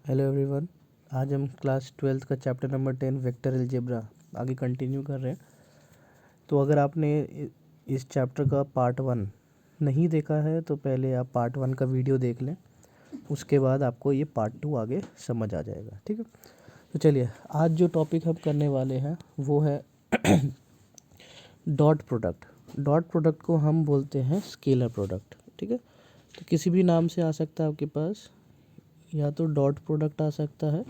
Hello everyone. आज हम class 12th का चैप्टर नंबर 10 वेक्टर अलजेब्रा आगे कंटिन्यू कर रहे हैं। तो अगर आपने इस चैप्टर का पार्ट 1 नहीं देखा है तो पहले आप पार्ट 1 का वीडियो देख लें, उसके बाद आपको ये पार्ट 2 आगे समझ आ जाएगा। ठीक है, तो चलिए आज जो टॉपिक हम करने वाले हैं वो है डॉट प्रोडक्ट। डॉट प्रोडक्ट को हम बोलते हैं स्केलर प्रोडक्ट। ठीक है, तो किसी भी नाम से आ सकता है आपके पास, या तो डॉट प्रोडक्ट आ सकता है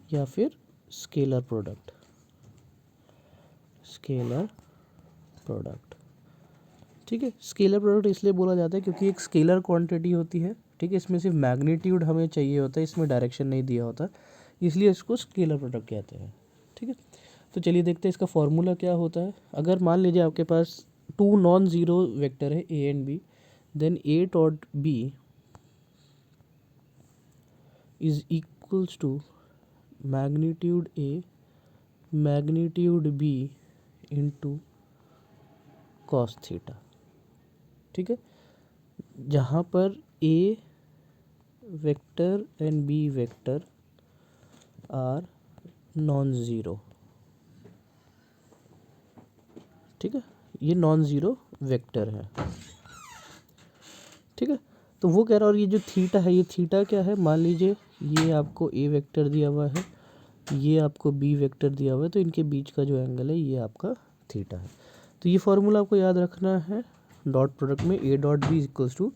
या फिर स्केलर प्रोडक्ट। स्केलर प्रोडक्ट, ठीक है। स्केलर प्रोडक्ट इसलिए बोला जाता है क्योंकि एक स्केलर क्वांटिटी होती है। ठीक है, इसमें सिर्फ मैग्नीट्यूड हमें चाहिए होता है, इसमें डायरेक्शन नहीं दिया होता, इसलिए इसको स्केलर प्रोडक्ट कहते हैं। ठीक है, तो चलिए देखते हैं इसका फॉर्मूला क्या होता है। अगर मान लीजिए आपके पास टू नॉन ज़ीरो वेक्टर है A and B, then A dot B is equals to magnitude A magnitude B into cos theta. ठीक है, जहाँ पर A vector and B vector are non zero. ठीक है, ये नॉन ज़ीरो वेक्टर है। ठीक है, तो वो कह रहा है, और ये जो थीटा है, ये थीटा क्या है, मान लीजिए ये आपको ए वेक्टर दिया हुआ है, ये आपको बी वेक्टर दिया हुआ है, तो इनके बीच का जो एंगल है ये आपका थीटा है। तो ये फॉर्मूला आपको याद रखना है डॉट प्रोडक्ट में, A dot B equals to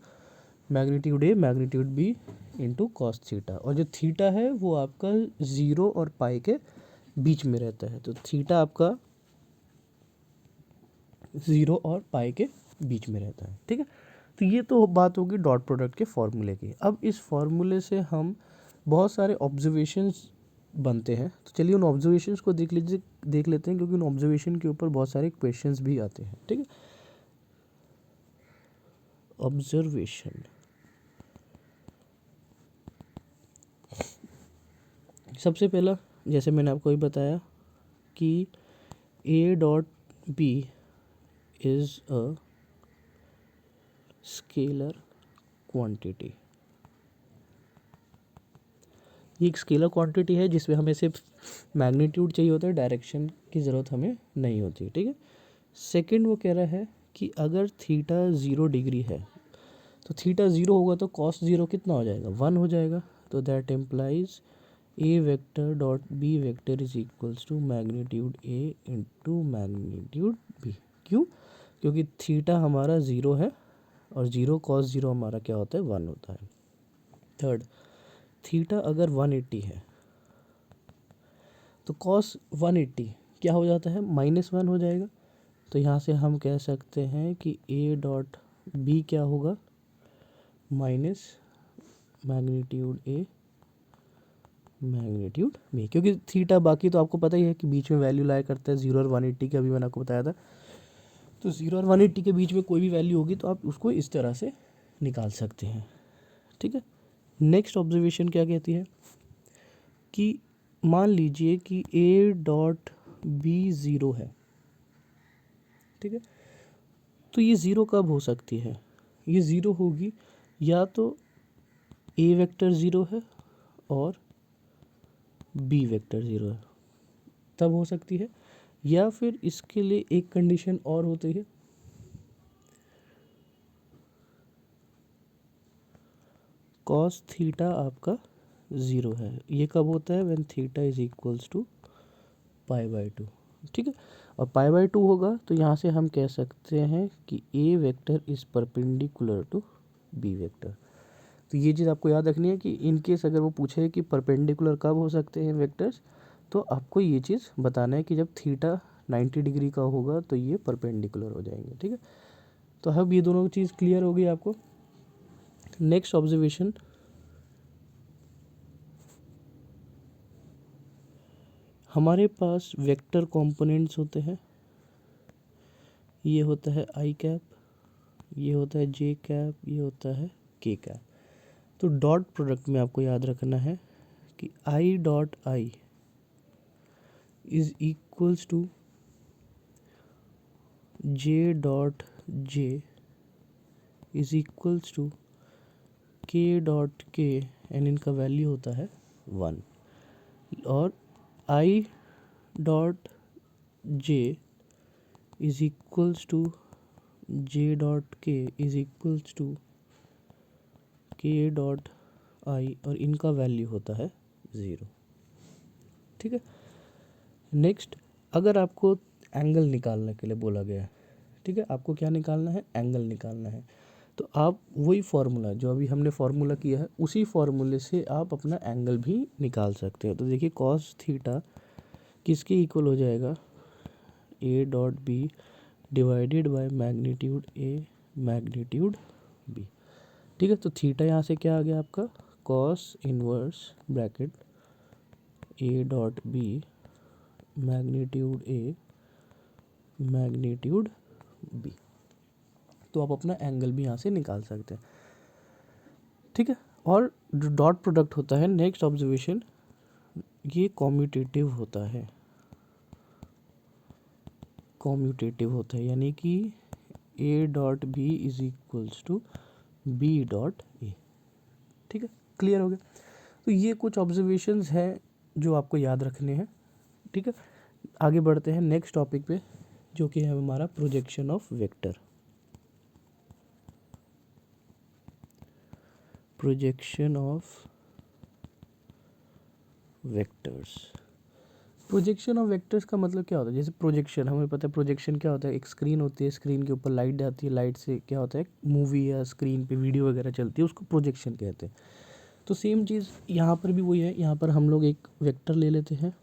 magnitude A magnitude B into cos theta. और जो थीटा है वो आपका ज़ीरो और पाई के बीच में रहता है, तो थीटा आपका ज़ीरो और पाई के बीच में रहता है। ठीक है, तो ये तो बात होगी डॉट प्रोडक्ट के फॉर्मूले की। अब इस फॉर्मूले से हम बहुत सारे ऑब्जर्वेशंस बनते हैं, तो चलिए उन ऑब्जर्वेशंस को देख लेते हैं, क्योंकि उन ऑब्जर्वेशन के ऊपर बहुत सारे क्वेश्चंस भी आते हैं। ठीक है, ऑब्जर्वेशन, सबसे पहला जैसे मैंने आपको ही बताया कि A dot B is a scalar quantity. ये एक स्केलर क्वांटिटी है जिसमें हमें सिर्फ मैग्नीट्यूड चाहिए होता है, डायरेक्शन की ज़रूरत हमें नहीं होती। ठीक है, सेकंड वो कह रहा है कि अगर थीटा 0 डिग्री है तो थीटा 0 होगा तो कॉस 0 कितना हो जाएगा, 1 हो जाएगा। तो that implies A vector dot B vector is equals to magnitude A into magnitude B. क्यों? क्योंकि थीटा हमारा 0 है और 0 कॉस 0 हमारा क्या होता है, 1 होता है। थर्ड, थीटा अगर 180 है तो कॉस 180 क्या हो जाता है, -1 हो जाएगा। तो यहाँ से हम कह सकते हैं कि ए डॉट बी क्या होगा, minus magnitude A magnitude B, क्योंकि थीटा बाकी तो आपको पता ही है कि बीच में वैल्यू लाया करता है 0 और 180 के, अभी मैंने आपको बताया था। तो 0 और 180 के बीच में कोई भी वैल्यू होगी तो आप उसको इस तरह से निकाल सकते हैं। ठीक है, नेक्स्ट ऑब्जर्वेशन क्या कहती है कि मान लीजिए कि ए डॉट बी ज़ीरो है। ठीक है, तो ये ज़ीरो कब हो सकती है, ये ज़ीरो होगी या तो ए वेक्टर ज़ीरो है और बी वेक्टर ज़ीरो है, तब हो सकती है। या फिर इसके लिए एक कंडीशन और होती है, कॉस थीटा आपका 0 है। ये कब होता है, when theta is equals to π/2। ठीक है, और π/2 होगा तो यहाँ से हम कह सकते हैं कि A vector is perpendicular to B vector. तो ये चीज़ आपको याद रखनी है कि इन केस अगर वो पूछे कि परपेंडिकुलर कब हो सकते हैं वेक्टर्स, तो आपको ये चीज़ बताना है कि जब थीटा 90 डिग्री का होगा तो ये परपेंडिकुलर हो जाएंगे। ठीक है, तो अब ये दोनों चीज़ क्लियर हो गई आपको। नेक्स्ट ऑब्जर्वेशन, हमारे पास वेक्टर कंपोनेंट्स होते हैं, ये होता है आई कैप, ये होता है जे कैप, ये होता है के कैप। तो डॉट प्रोडक्ट में आपको याद रखना है कि I dot I is equals to J dot J is equals to K dot K, and इनका वैल्यू होता है 1 और I dot J is equals to J dot K is equals to K dot I और इनका value होता है 0। ठीक है। नेक्स्ट, अगर आपको एंगल निकालने के लिए बोला गया है, ठीक है, आपको क्या निकालना है, एंगल निकालना है, तो आप वही फार्मूला जो अभी हमने फार्मूला किया है उसी फार्मूले से आप अपना एंगल भी निकाल सकते हैं। तो देखिए कॉस थीटा किसके इक्वल हो जाएगा, A dot B divided by magnitude A magnitude B. ठीक है, तो थीटा यहाँ से क्या आ गया आपका, cos inverse bracket A dot B magnitude A magnitude B. तो आप अपना एंगल भी यहाँ से निकाल सकते हैं। ठीक है, और जो डॉट प्रोडक्ट होता है, नेक्स्ट ऑब्जर्वेशन, ये कॉम्यूटेटिव होता है, कॉम्यूटेटिव होता है, यानी कि A dot B is equals to B dot A. ठीक है, क्लियर हो गया। तो ये कुछ ऑब्जर्वेशंस हैं जो आपको याद रखने हैं। ठीक है, आगे बढ़ते हैं नेक्स्ट टॉपिक पे, जो कि है हमारा projection of vector. Projection of vectors. Projection of vectors का मतलब क्या होता है, जैसे प्रोजेक्शन हमें पता है, प्रोजेक्शन क्या होता है, एक स्क्रीन होती है, स्क्रीन के ऊपर लाइट जाती है, लाइट से क्या होता है, मूवी या स्क्रीन पे वीडियो वगैरह चलती है, उसको प्रोजेक्शन कहते हैं। तो सेम चीज़ यहाँ पर भी वही है। यहाँ पर हम लोग एक वेक्टर ले लेते हैं,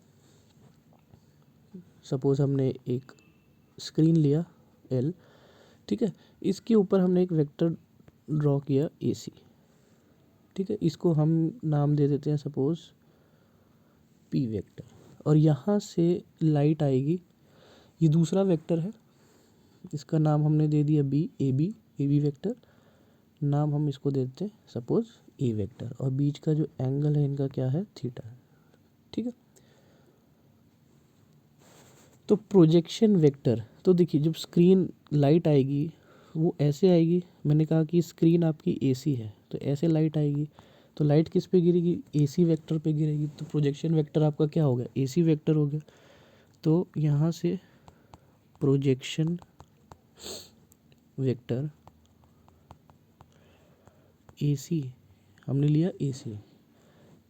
सपोज हमने एक स्क्रीन लिया एल, ठीक है, इसके ऊपर हमने एक वेक्टर ड्रॉ किया ए सी। ठीक है, इसको हम नाम दे देते हैं सपोज पी वेक्टर, और यहाँ से लाइट आएगी, ये दूसरा वेक्टर है, इसका नाम हमने दे दिया बी, ए बी वेक्टर, नाम हम इसको दे देते हैं सपोज ए वेक्टर, और बीच का जो एंगल है इनका क्या है, थीटा। ठीक है, तो प्रोजेक्शन वेक्टर, तो देखिए जब स्क्रीन लाइट आएगी वो ऐसे आएगी, मैंने कहा कि स्क्रीन आपकी एसी है तो ऐसे लाइट आएगी, तो लाइट किस पे गिरेगी, एसी वेक्टर पे गिरेगी, तो प्रोजेक्शन वेक्टर आपका क्या हो गया, एसी वेक्टर हो गया। तो यहाँ से प्रोजेक्शन वेक्टर एसी हमने लिया एसी।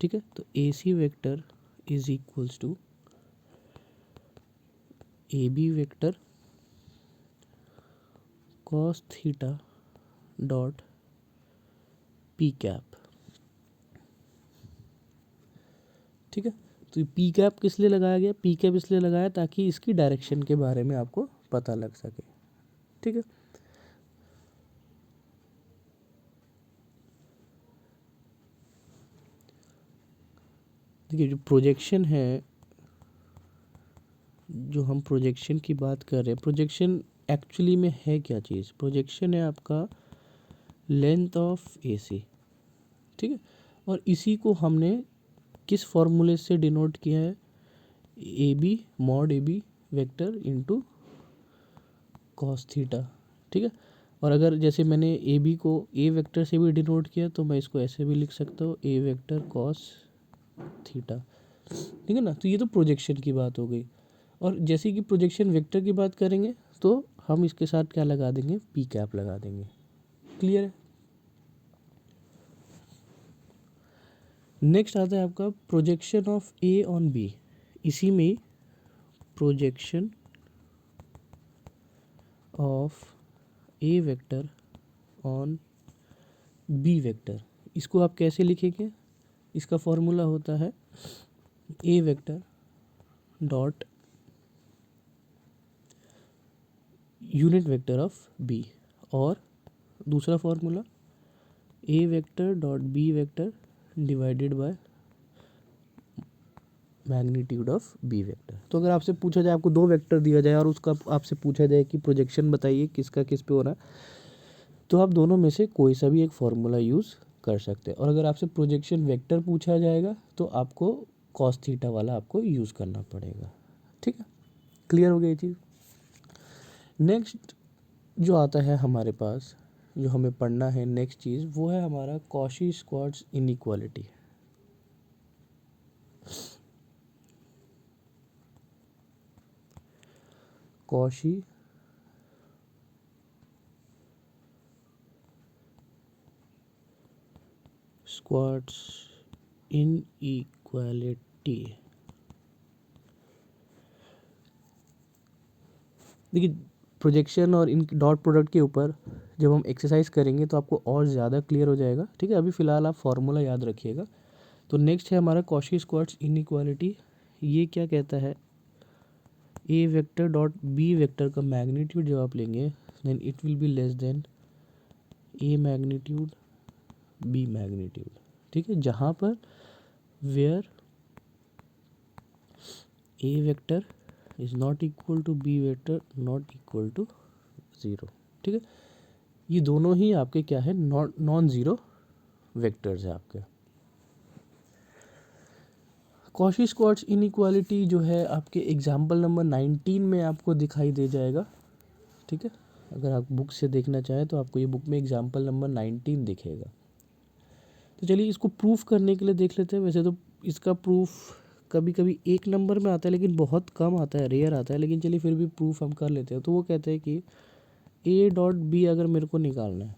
ठीक है, तो AC vector is equals to A B vector cos theta dot P cap. ठीक है, तो पी कैप किस लिए लगाया गया, पी कैप इसलिए लगाया ताकि इसकी डायरेक्शन के बारे में आपको पता लग सके। ठीक है, देखिए जो प्रोजेक्शन है, जो हम प्रोजेक्शन की बात कर रहे हैं, प्रोजेक्शन एक्चुअली में है क्या चीज़, प्रोजेक्शन है आपका लेंथ ऑफ एसी। ठीक है, और इसी को हमने किस फॉर्मूले से डिनोट किया है, A B mod A B vector into cos theta. ठीक है, और अगर जैसे मैंने ए बी को ए वेक्टर से भी डिनोट किया तो मैं इसको ऐसे भी लिख सकता हूँ, ए वेक्टर कॉस थीटा। ठीक है ना, तो ये तो प्रोजेक्शन की बात हो गई। और जैसे कि प्रोजेक्शन वेक्टर की बात करेंगे तो हम इसके साथ क्या लगा देंगे, पी कैप लगा देंगे। क्लियर है। नेक्स्ट आता है आपका projection of A on B. इसी में projection of A vector on B vector, इसको आप कैसे लिखेंगे, इसका फॉर्मूला होता है A vector dot unit vector of B, और दूसरा formula A vector dot B vector divided by magnitude of B vector. तो अगर आपसे पूछा जाए, आपको दो वेक्टर दिया जाए और उसका आपसे पूछा जाए कि प्रोजेक्शन बताइए किसका किस पे हो रहा है, तो आप दोनों में से कोई सा भी एक फॉर्मूला यूज़ कर सकते हैं। और अगर आपसे प्रोजेक्शन वेक्टर पूछा जाएगा तो आपको कॉस थीटा वाला आपको यूज़ करना पड़ेगा। ठीक है, क्लियर हो गई ये चीज़। नेक्स्ट जो आता है हमारे पास, जो हमें पढ़ना है नेक्स्ट चीज़, वो है हमारा Cauchy Schwarz inequality. Cauchy Schwarz inequality. देखिए प्रोजेक्शन और इन डॉट प्रोडक्ट के ऊपर जब हम एक्सरसाइज करेंगे तो आपको और ज़्यादा क्लियर हो जाएगा, ठीक है। अभी फ़िलहाल आप फार्मूला याद रखिएगा। तो नेक्स्ट है हमारा कॉशी स्क्वाड्स इनइक्वालिटी। ये क्या कहता है, A vector dot B vector का मैग्नीट्यूड जब आप लेंगे then it will be less than A magnitude B magnitude, ठीक है। जहाँ पर where A vector is not equal to B vector not equal to zero, ठीक है। ये दोनों ही आपके क्या है, नॉन ज़ीरो वेक्टर्स है आपके। कॉशी स्क्वाड्स इनइक्वालिटी जो है आपके एग्जाम्पल नंबर 19 में आपको दिखाई दे जाएगा, ठीक है। अगर आप बुक से देखना चाहें तो आपको ये बुक में एग्जाम्पल नंबर 19 दिखेगा। तो चलिए इसको प्रूफ करने के लिए देख लेते हैं। वैसे तो इसका प्रूफ कभी कभी एक नंबर में आता है लेकिन बहुत कम आता है, रेयर आता है, लेकिन चलिए फिर भी प्रूफ हम कर लेते हैं। तो वो कहते हैं कि ए डॉट बी अगर मेरे को निकालना है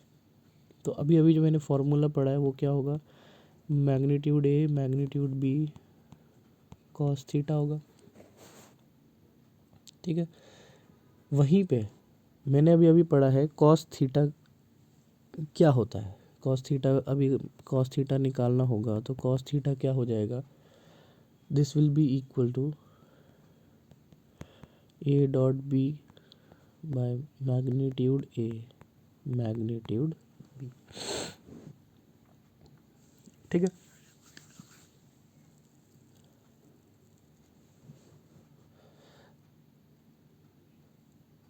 तो अभी अभी जो मैंने फार्मूला पढ़ा है वो क्या होगा, magnitude A magnitude B cos theta होगा, ठीक है। वहीं पे मैंने अभी अभी पढ़ा है कॉस थीटा क्या होता है। कॉस थीटा, अभी कॉस थीटा निकालना होगा तो कॉस थीटा क्या हो जाएगा, this will be equal to A dot B by magnitude A magnitude B, ठीक है।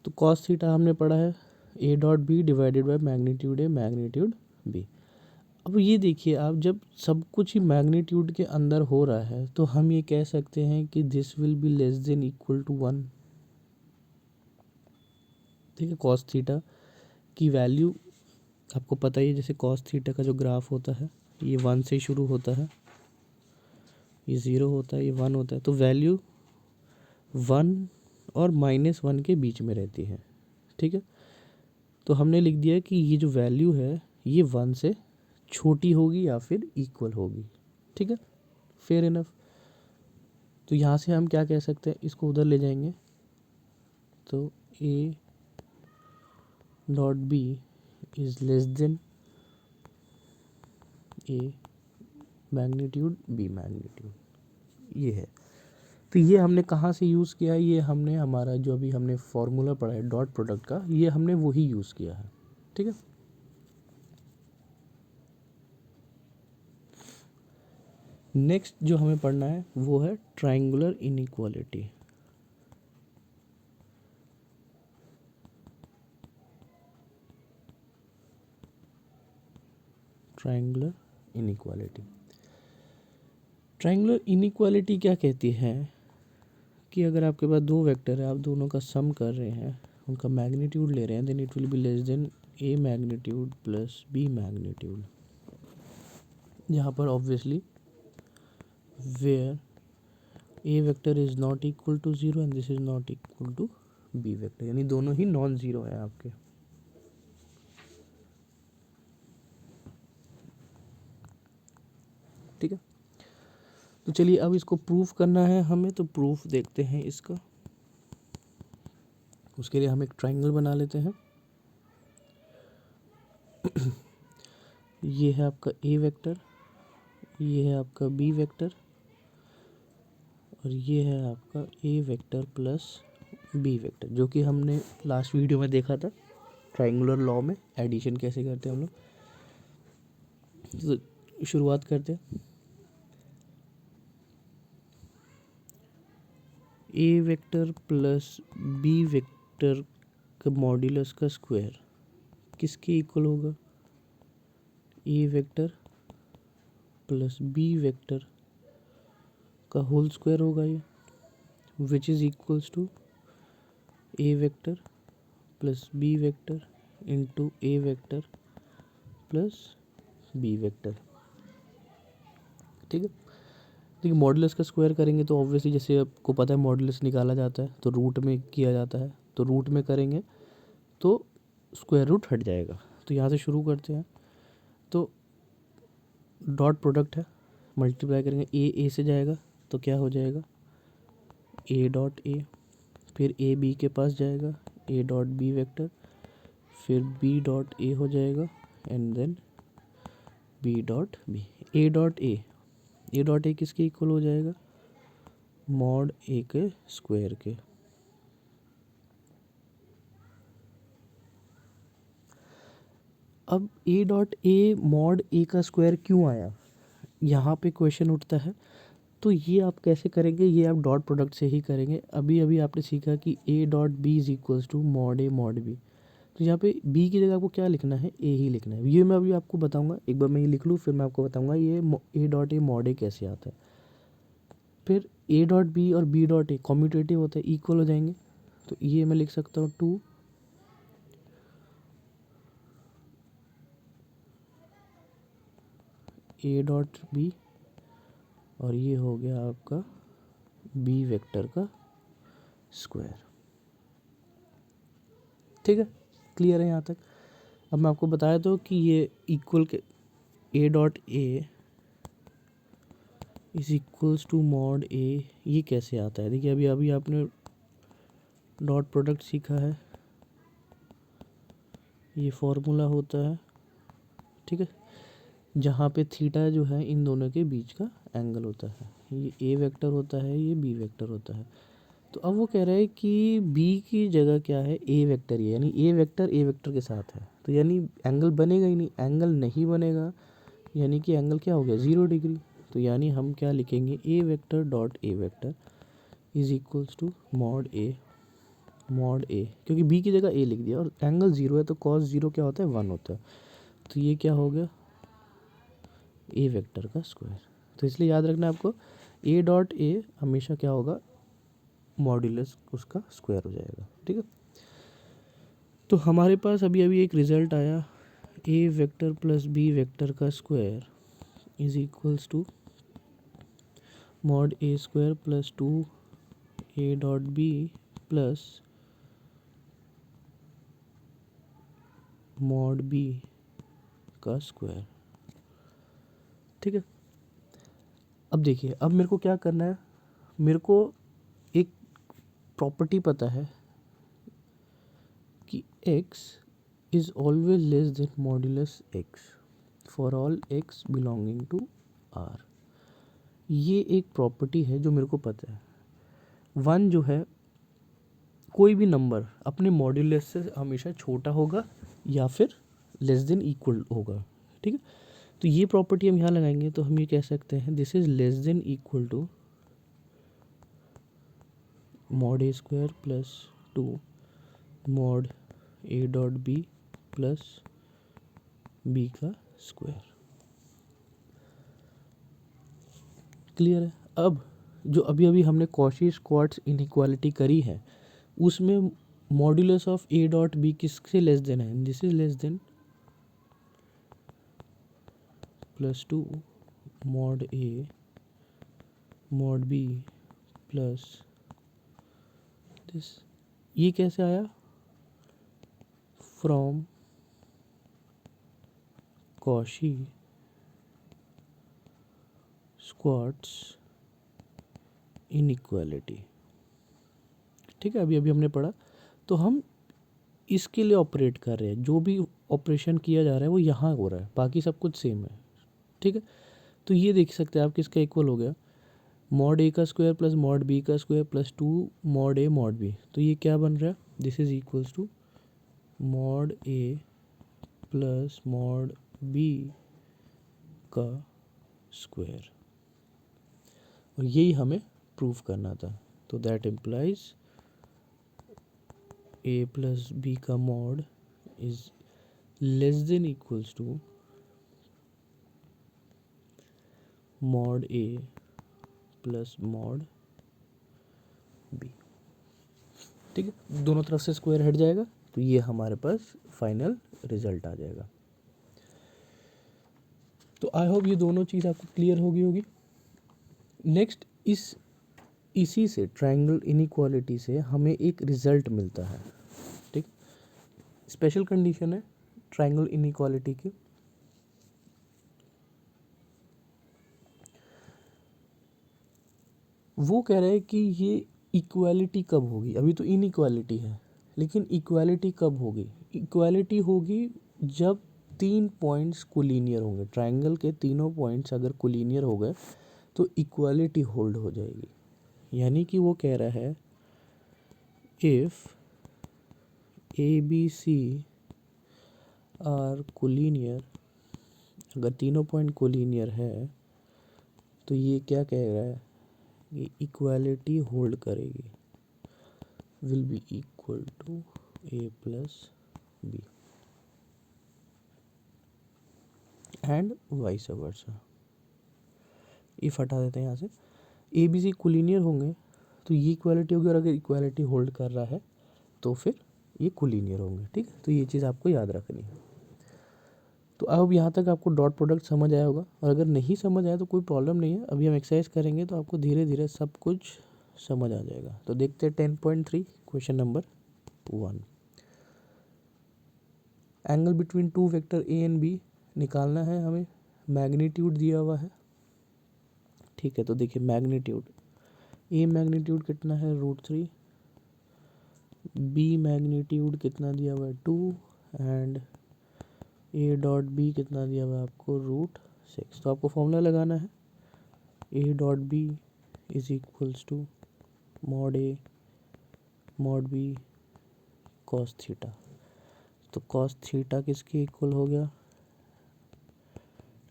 तो कॉस थीटा हमने पढ़ा है A dot B divided by magnitude A magnitude B. अब ये देखिए आप, जब सब कुछ ही मैग्नीट्यूड के अंदर हो रहा है तो हम ये कह सकते हैं कि this will be less than equal to 1, ठीक है। कॉस थीटा की वैल्यू आपको पता ही है, जैसे कॉस थीटा का जो ग्राफ होता है ये 1 से शुरू होता है, ये 0 होता है, ये 1 होता है। तो वैल्यू 1 और -1 के बीच में रहती है, ठीक है। तो हमने लिख दिया कि ये जो वैल्यू है ये 1 से छोटी होगी या फिर इक्वल होगी, ठीक है। Fair enough. तो यहाँ से हम क्या कह सकते हैं, इसको उधर ले जाएंगे तो A dot B is less than A magnitude B magnitude, ये है। तो ये हमने कहाँ से यूज़ किया है, ये हमने हमारा जो अभी हमने फार्मूला पढ़ा है डॉट प्रोडक्ट का, ये हमने वही यूज़ किया है, ठीक है। नेक्स्ट जो हमें पढ़ना है वो है triangular inequality. Triangular inequality, triangular inequality क्या कहती है कि अगर आपके पास दो वेक्टर है, आप दोनों का सम कर रहे हैं, उनका मैग्नीट्यूड ले रहे हैं, then it will be less than A magnitude plus B magnitude. यहाँ पर obviously where A vector is not equal to 0 and this is not equal to B vector, यानी दोनों ही नॉन ज़ीरो है आपके, ठीक है। तो चलिए अब इसको प्रूफ करना है हमें, तो प्रूफ देखते हैं इसका। उसके लिए हम एक ट्रायंगल बना लेते हैं। ये है आपका ए वेक्टर, ये है आपका बी वेक्टर और ये है आपका ए वेक्टर प्लस बी वेक्टर, जो कि हमने लास्ट वीडियो में देखा था ट्रायंगुलर लॉ में एडिशन कैसे करते हैं हम लोग। तो शुरुआत करते हैं। A vector plus B vector का मॉड्यूलस का स्क्वायर किसके इक्वल होगा, A vector plus B vector का होल स्क्वायर होगा ये, which is equals to A vector plus B vector into A vector plus B vector, ठीक है। देखिए मॉडुलस का स्क्वायर करेंगे तो ऑब्वियसली जैसे आपको पता है मॉडुलस निकाला जाता है तो रूट में किया जाता है, तो रूट में करेंगे तो स्क्वायर रूट हट जाएगा। तो यहाँ से शुरू करते हैं। तो डॉट प्रोडक्ट है, मल्टीप्लाई करेंगे, ए से जाएगा तो क्या हो जाएगा, ए डॉट ए, फिर ए बी के पास जाएगा, ए डॉट बी वेक्टर, फिर बी डॉट ए हो जाएगा and then B dot B. A dot A किसके इक्वल हो जाएगा, मॉड ए के स्क्वायर के। अब ए डॉट ए मॉड ए का स्क्वायर क्यों आया, यहाँ पे क्वेश्चन उठता है। तो ये आप कैसे करेंगे, ये आप डॉट प्रोडक्ट से ही करेंगे। अभी अभी आपने सीखा कि A dot B is equals to mod A mod B. तो यहाँ पे बी की जगह आपको क्या लिखना है, ए ही लिखना है। ये मैं अभी आपको बताऊंगा, एक बार मैं ये लिख लूँ फिर मैं आपको बताऊंगा ये ए डॉट ए मॉड ए कैसे आता है। फिर ए डॉट बी और बी डॉट ए कॉम्यूटेटिव होता है, इक्वल हो जाएंगे। तो ये मैं लिख सकता हूँ 2 ए डॉट बी और ये हो गया आपका बी वेक्टर का स्क्वायर। ठीक है, क्लियर है यहाँ तक। अब मैं आपको बताया तो कि ये इक्वल के A dot A is equals to mod A, ये कैसे आता है। देखिए अभी अभी आपने डॉट प्रोडक्ट सीखा है, ये फॉर्मूला होता है, ठीक है, जहाँ पे थीटा जो है इन दोनों के बीच का एंगल होता है। ये ए वेक्टर होता है, ये बी वेक्टर होता है। तो अब वो कह रहा है कि बी की जगह क्या है, ए वेक्टर ही है, यानी ए वेक्टर के साथ है। तो यानी एंगल बनेगा ही नहीं, एंगल नहीं बनेगा, यानी कि एंगल क्या हो गया, 0 डिग्री। तो यानी हम क्या लिखेंगे, A vector dot A vector is equals to mod A, क्योंकि बी की जगह ए लिख दिया और एंगल 0 है तो कॉस 0 क्या होता है, 1 होता है। तो ये क्या हो गया, ए वेक्टर का स्क्वायर। तो इसलिए याद रखना आपको, ए डॉट ए हमेशा क्या होगा, मॉड्यूलस उसका स्क्वायर हो जाएगा। ठीक है, तो हमारे पास अभी अभी एक रिजल्ट आया, A vector plus B vector का square is equals to mod A square plus 2 A dot B plus mod B का स्क्वायर। ठीक है, अब देखिए, अब मेरे को क्या करना है, मेरे को एक प्रॉपर्टी पता है कि x is always less than modulus x for all x belonging to r। ये एक प्रॉपर्टी है जो मेरे को पता है। 1 जो है, कोई भी नंबर अपने मॉड्यूलस से हमेशा छोटा होगा या फिर लेस देन इक्वल होगा। ठीक है, तो ये प्रॉपर्टी हम यहाँ लगाएंगे तो हम ये कह सकते हैं this is less than equal to mod A square plus 2 mod A dot B plus B का स्क्वायर। क्लियर है। अब जो अभी अभी हमने कॉची-स्क्वार्ट्ज इनइक्वालिटी करी है उसमें modulus of A dot B किससे लेस देन है, this is less than plus 2 mod A mod B plus this. ये कैसे आया, फ्रॉम कॉची स्क्वार्ट्ज इनइक्वालिटी। ठीक है, अभी अभी हमने पढ़ा। तो हम इसके लिए ऑपरेट कर रहे हैं, जो भी ऑपरेशन किया जा रहा है वो यहाँ हो रहा है, बाकी सब कुछ सेम है। ठीक है, तो ये देख सकते हैं आप किसका इक्वल हो गया, मॉड ए का स्क्वायर प्लस मॉड बी का square plus 2 mod A mod B. तो ये क्या बन रहा है, this is equals to mod A plus mod B का स्क्वायर। और यही हमें प्रूव करना था। तो that implies A plus B का mod is less than equals to mod A plus mod B. ठीक है, दोनों तरफ से स्क्वायर हट जाएगा तो ये हमारे पास फाइनल रिजल्ट आ जाएगा। तो आई होप ये दोनों चीज़ आपको क्लियर होगी। नेक्स्ट, इस इसी से ट्रायंगल इनइक्वालिटी से हमें एक रिजल्ट मिलता है, ठीक। स्पेशल कंडीशन है ट्रायंगल इनइक्वालिटी की। वो कह रहे हैं कि ये इक्वालिटी कब होगी, अभी तो इनइक्वालिटी है, लेकिन इक्वालिटी कब होगी? इक्वालिटी होगी जब तीन पॉइंट्स कोलिनियर होंगे। ट्रायंगल के तीनों पॉइंट्स अगर कोलिनियर हो गए तो इक्वालिटी होल्ड हो जाएगी। यानी कि वो कह रहा है if A B C are collinear, अगर तीनों पॉइंट कोलिनियर है तो ये क्या कह रहा है, ये इक्वालिटी होल्ड करेगी, will be equal to A plus B and vice versa. If हटा देते हैं यहाँ से, ए बी सी कोलिनियर होंगे तो ये इक्वालिटी होगी, और अगर इक्वालिटी होल्ड कर रहा है तो फिर ये कोलिनियर होंगे, ठीक है। तो ये चीज़ आपको याद रखनी है। तो अब यहाँ तक आपको डॉट प्रोडक्ट समझ आया होगा, और अगर नहीं समझ आया तो कोई प्रॉब्लम नहीं है, अभी हम एक्सरसाइज करेंगे तो आपको धीरे धीरे सब कुछ समझ आ जाएगा। तो देखते हैं 10.3 question number 1। Angle between two vector A and B निकालना है हमें। मैग्नीट्यूड दिया हुआ है, ठीक है। तो देखिए मैग्नीट्यूड, ए मैग्नीट्यूड कितना है √3, बी मैग्नीट्यूड कितना दिया हुआ है 2, एंड ए डॉट बी कितना दिया हुआ है आपको √6। तो आपको फॉर्मूला लगाना है, A dot B is equals to mod A mod B cos theta. तो कॉस थीटा किसके इक्वल हो गया,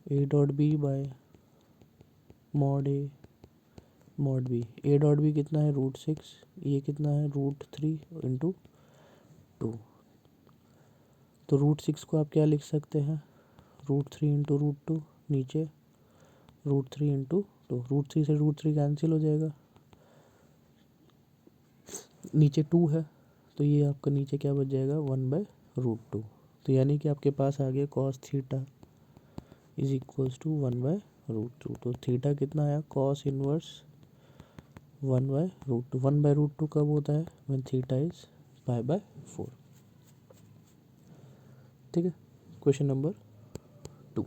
A dot B by mod A mod B. A dot B कितना है √6, ये कितना है √3 इंटू 2। तो √6 को आप क्या लिख सकते हैं, √3 इंटू √2, नीचे √3 इंटू 2, √3 से √3 कैंसिल हो जाएगा, नीचे 2 है तो ये आपका नीचे क्या बच जाएगा 1/√2। तो यानी कि आपके पास आ गया cos theta is equals to 1/√2। तो थीटा कितना आया, कॉस इनवर्स 1/√2। 1/√2 कब होता है, व्हेन थीटा इज π/4, ठीक है। Question number 2,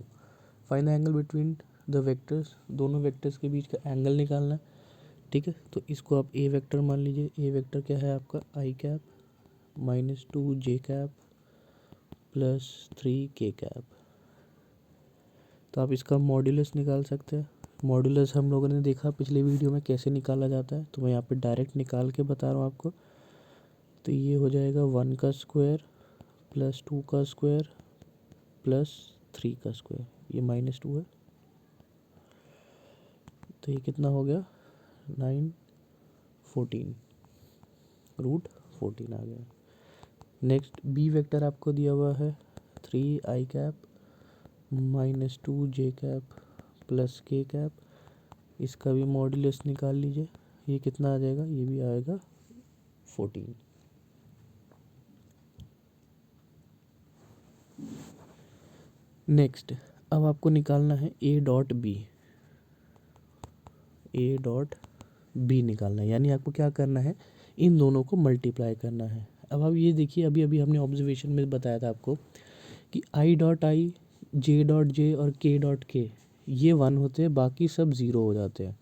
find the angle between the vectors, दोनों वेक्टर्स के बीच का एंगल निकालना है, ठीक है। तो इसको आप ए वेक्टर मान लीजिए। ए वेक्टर क्या है आपका आई कैप -2 जे कैप +3 के कैप। तो आप इसका मॉड्यूलस निकाल सकते हैं। मॉड्यूलस हम लोगों ने देखा पिछले वीडियो में कैसे निकाला जाता है, तो मैं यहाँ पे डायरेक्ट निकाल के बता रहा हूँ आपको। तो ये हो जाएगा 1 का स्क्वायर +2 का स्क्वायर +3 का स्क्वायर, ये -2 है तो ये कितना हो गया 9 14 √14 आ गया। नेक्स्ट बी वेक्टर आपको दिया हुआ है 3 आई कैप -2 जे कैप +k कैप, इसका भी मॉड्यूलस निकाल लीजिए। ये कितना आ जाएगा, ये भी आएगा 14। नेक्स्ट अब आपको निकालना है A dot B. A dot B निकालना है, यानी आपको क्या करना है, इन दोनों को मल्टीप्लाई करना है। अब आप ये देखिए, अभी अभी हमने ऑब्जर्वेशन में बताया था आपको कि I dot I, J dot जे और के डॉट के ये 1 होते हैं, बाकी सब 0 हो जाते हैं।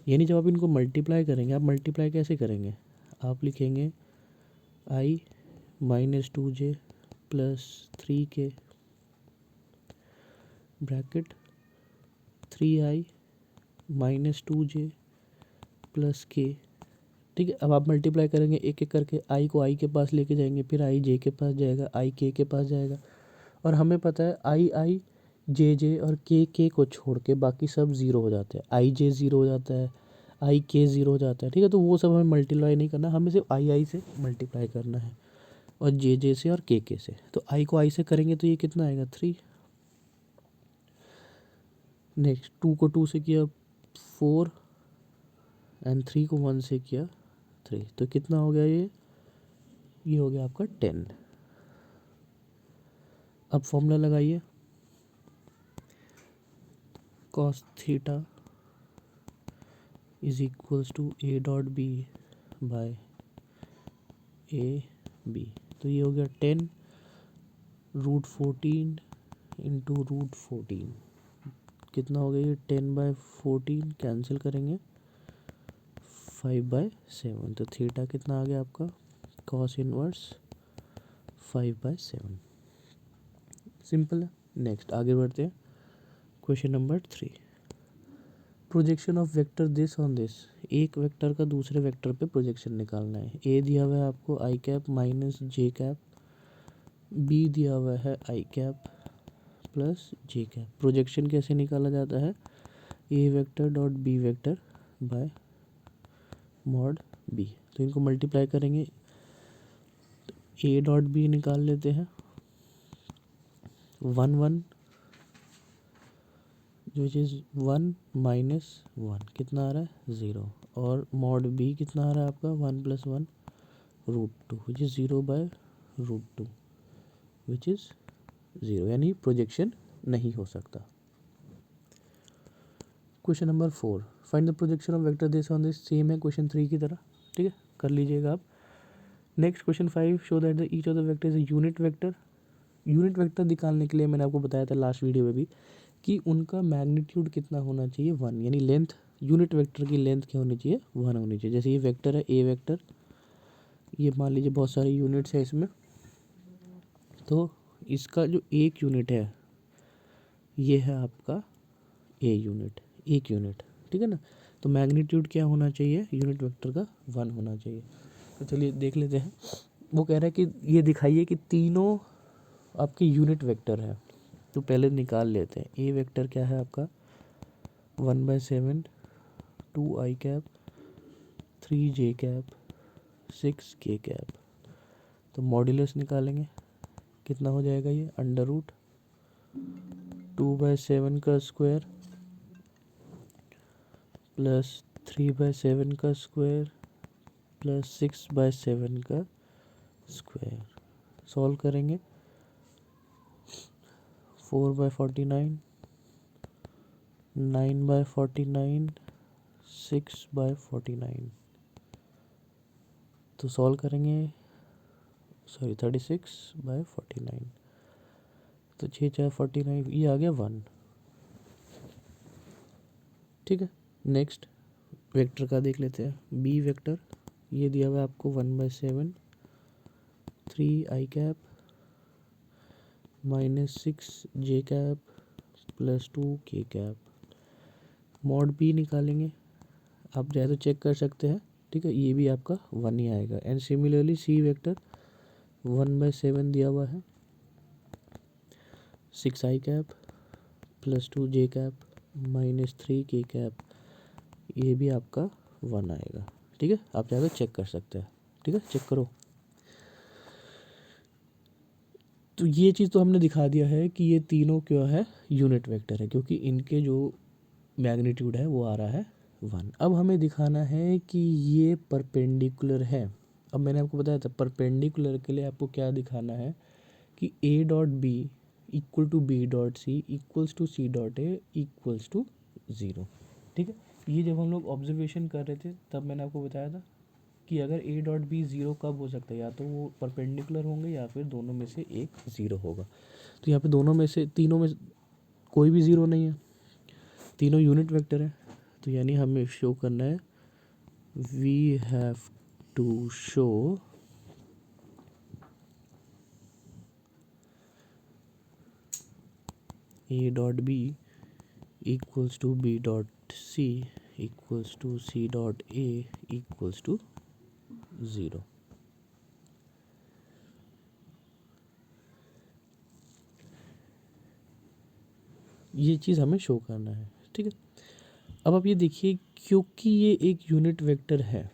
यानी जब आप इनको मल्टीप्लाई करेंगे, आप मल्टीप्लाई कैसे करेंगे, आप लिखेंगे आई -2j +3k bracket 3i -2j +k, ठीक है। अब आप मल्टीप्लाई करेंगे एक एक करके, आई को आई के पास लेके जाएंगे, फिर आई जे के पास जाएगा, आई के पास जाएगा, और हमें पता है आई आई जे जे और के को छोड़ के बाकी सब 0 हो जाते हैं। आई जे 0 हो जाता है, आई के 0 हो जाता है, ठीक है। तो वो सब हमें मल्टीप्लाई नहीं करना, हमें सिर्फ आई आई से मल्टीप्लाई करना है, और जे से और के से। तो आई को आई से करेंगे तो ये कितना आएगा 3। नेक्स्ट 2 को 2 से किया 4, एंड 3 को 1 से किया 3, तो कितना हो गया ये हो गया आपका 10। अब फॉर्मूला लगाइए, cos theta is equals to A dot B by A B. तो ये हो गया 10√14 इंटू √14, कितना हो गया ये 10/14, कैंसिल करेंगे 5/7। तो थीटा कितना आ गया आपका, कॉस इनवर्स 5/7। सिंपल है। नेक्स्ट आगे बढ़ते हैं। Question number 3, projection of vector this on this. एक वेक्टर का दूसरे वेक्टर पे प्रोजेक्शन निकालना है। ए दिया हुआ है आपको I cap minus J cap, B दिया हुआ है I cap plus J cap. Projection कैसे निकाला जाता है, A vector dot B vector by mod B. तो इनको मल्टीप्लाई करेंगे, ए डॉट बी निकाल लेते हैं 1 1, जो चीज़ 1 माइनस 1 कितना आ रहा है 0, और मॉड बी कितना आ रहा है आपका 1 + 1 √2 विच इज़ 0/√2 विच इज़ 0, यानी प्रोजेक्शन नहीं हो सकता। Question number 4, find the projection of vector this on this. Same है क्वेश्चन 3 की तरह, ठीक है, कर लीजिएगा आप। Next question 5, show that the each of the vector is a unit vector. Unit vector निकालने के लिए मैंने आपको बताया था लास्ट वीडियो में भी कि उनका मैग्नीट्यूड कितना होना चाहिए 1, यानी लेंथ, यूनिट वेक्टर की लेंथ क्या होनी चाहिए 1 होनी चाहिए। जैसे ये वेक्टर है ए वेक्टर, ये मान लीजिए बहुत सारे यूनिट्स है इसमें, तो इसका जो एक यूनिट है ये है आपका ए यूनिट, एक यूनिट, ठीक है ना। तो मैग्नीट्यूड क्या होना चाहिए यूनिट वेक्टर का 1 होना चाहिए। तो चलिए देख लेते हैं। वो कह रहा है कि ये दिखाइए कि तीनों आपके यूनिट वेक्टर है। तो पहले निकाल लेते हैं। ए वेक्टर क्या है आपका 1/7, 2 आई कैप, 3 जे कैप, 6 के कैप। तो मॉड्यूलस निकालेंगे, कितना हो जाएगा ये √2/7 का स्क्वायर प्लस 3/7 का स्क्वायर प्लस 6/7 का स्क्वायर। सॉल्व करेंगे 4/49, 9/49, 6/49। तो सॉल्व करेंगे 36/49। तो 6 4 49, ये आ गया 1, ठीक है। नेक्स्ट वेक्टर का देख लेते हैं। बी वेक्टर ये दिया हुआ है आपको 1/7, 3 आई कैप माइनस 6 जे कैप प्लस 2 के कैप। मॉड बी निकालेंगे, आप चाहे तो चेक कर सकते हैं, ठीक है, ये भी आपका 1 ही आएगा। एंड सिमिलरली सी वेक्टर 1/7 दिया हुआ है, 6 आई कैप प्लस 2 जे कैप माइनस 3 के कैप, ये भी आपका 1 आएगा, ठीक है। आप चाहे तो चेक कर सकते हैं, ठीक है, चेक करो। तो ये चीज़ तो हमने दिखा दिया है कि ये तीनों क्या है यूनिट वेक्टर है, क्योंकि इनके जो मैग्नीट्यूड है वो आ रहा है 1। अब हमें दिखाना है कि ये परपेंडिकुलर है। अब मैंने आपको बताया था परपेंडिकुलर के लिए आपको क्या दिखाना है कि A dot B equal to B dot C equals to C dot A equals to 0, ठीक है। ये जब हम लोग ऑब्जर्वेशन कर रहे थे तब मैंने आपको बताया था कि अगर ए डॉट बी 0 कब हो सकता है, या तो वो परपेंडिकुलर होंगे या फिर दोनों में से एक 0 होगा। तो यहाँ पे दोनों में से, तीनों में कोई भी 0 नहीं है, तीनों यूनिट वेक्टर है। तो यानी हमें शो करना है, we have to show A dot B equals to B dot C equals to C dot A equals to 0। ये चीज़ हमें शो करना है, ठीक है। अब आप ये देखिए, क्योंकि ये एक यूनिट वेक्टर है,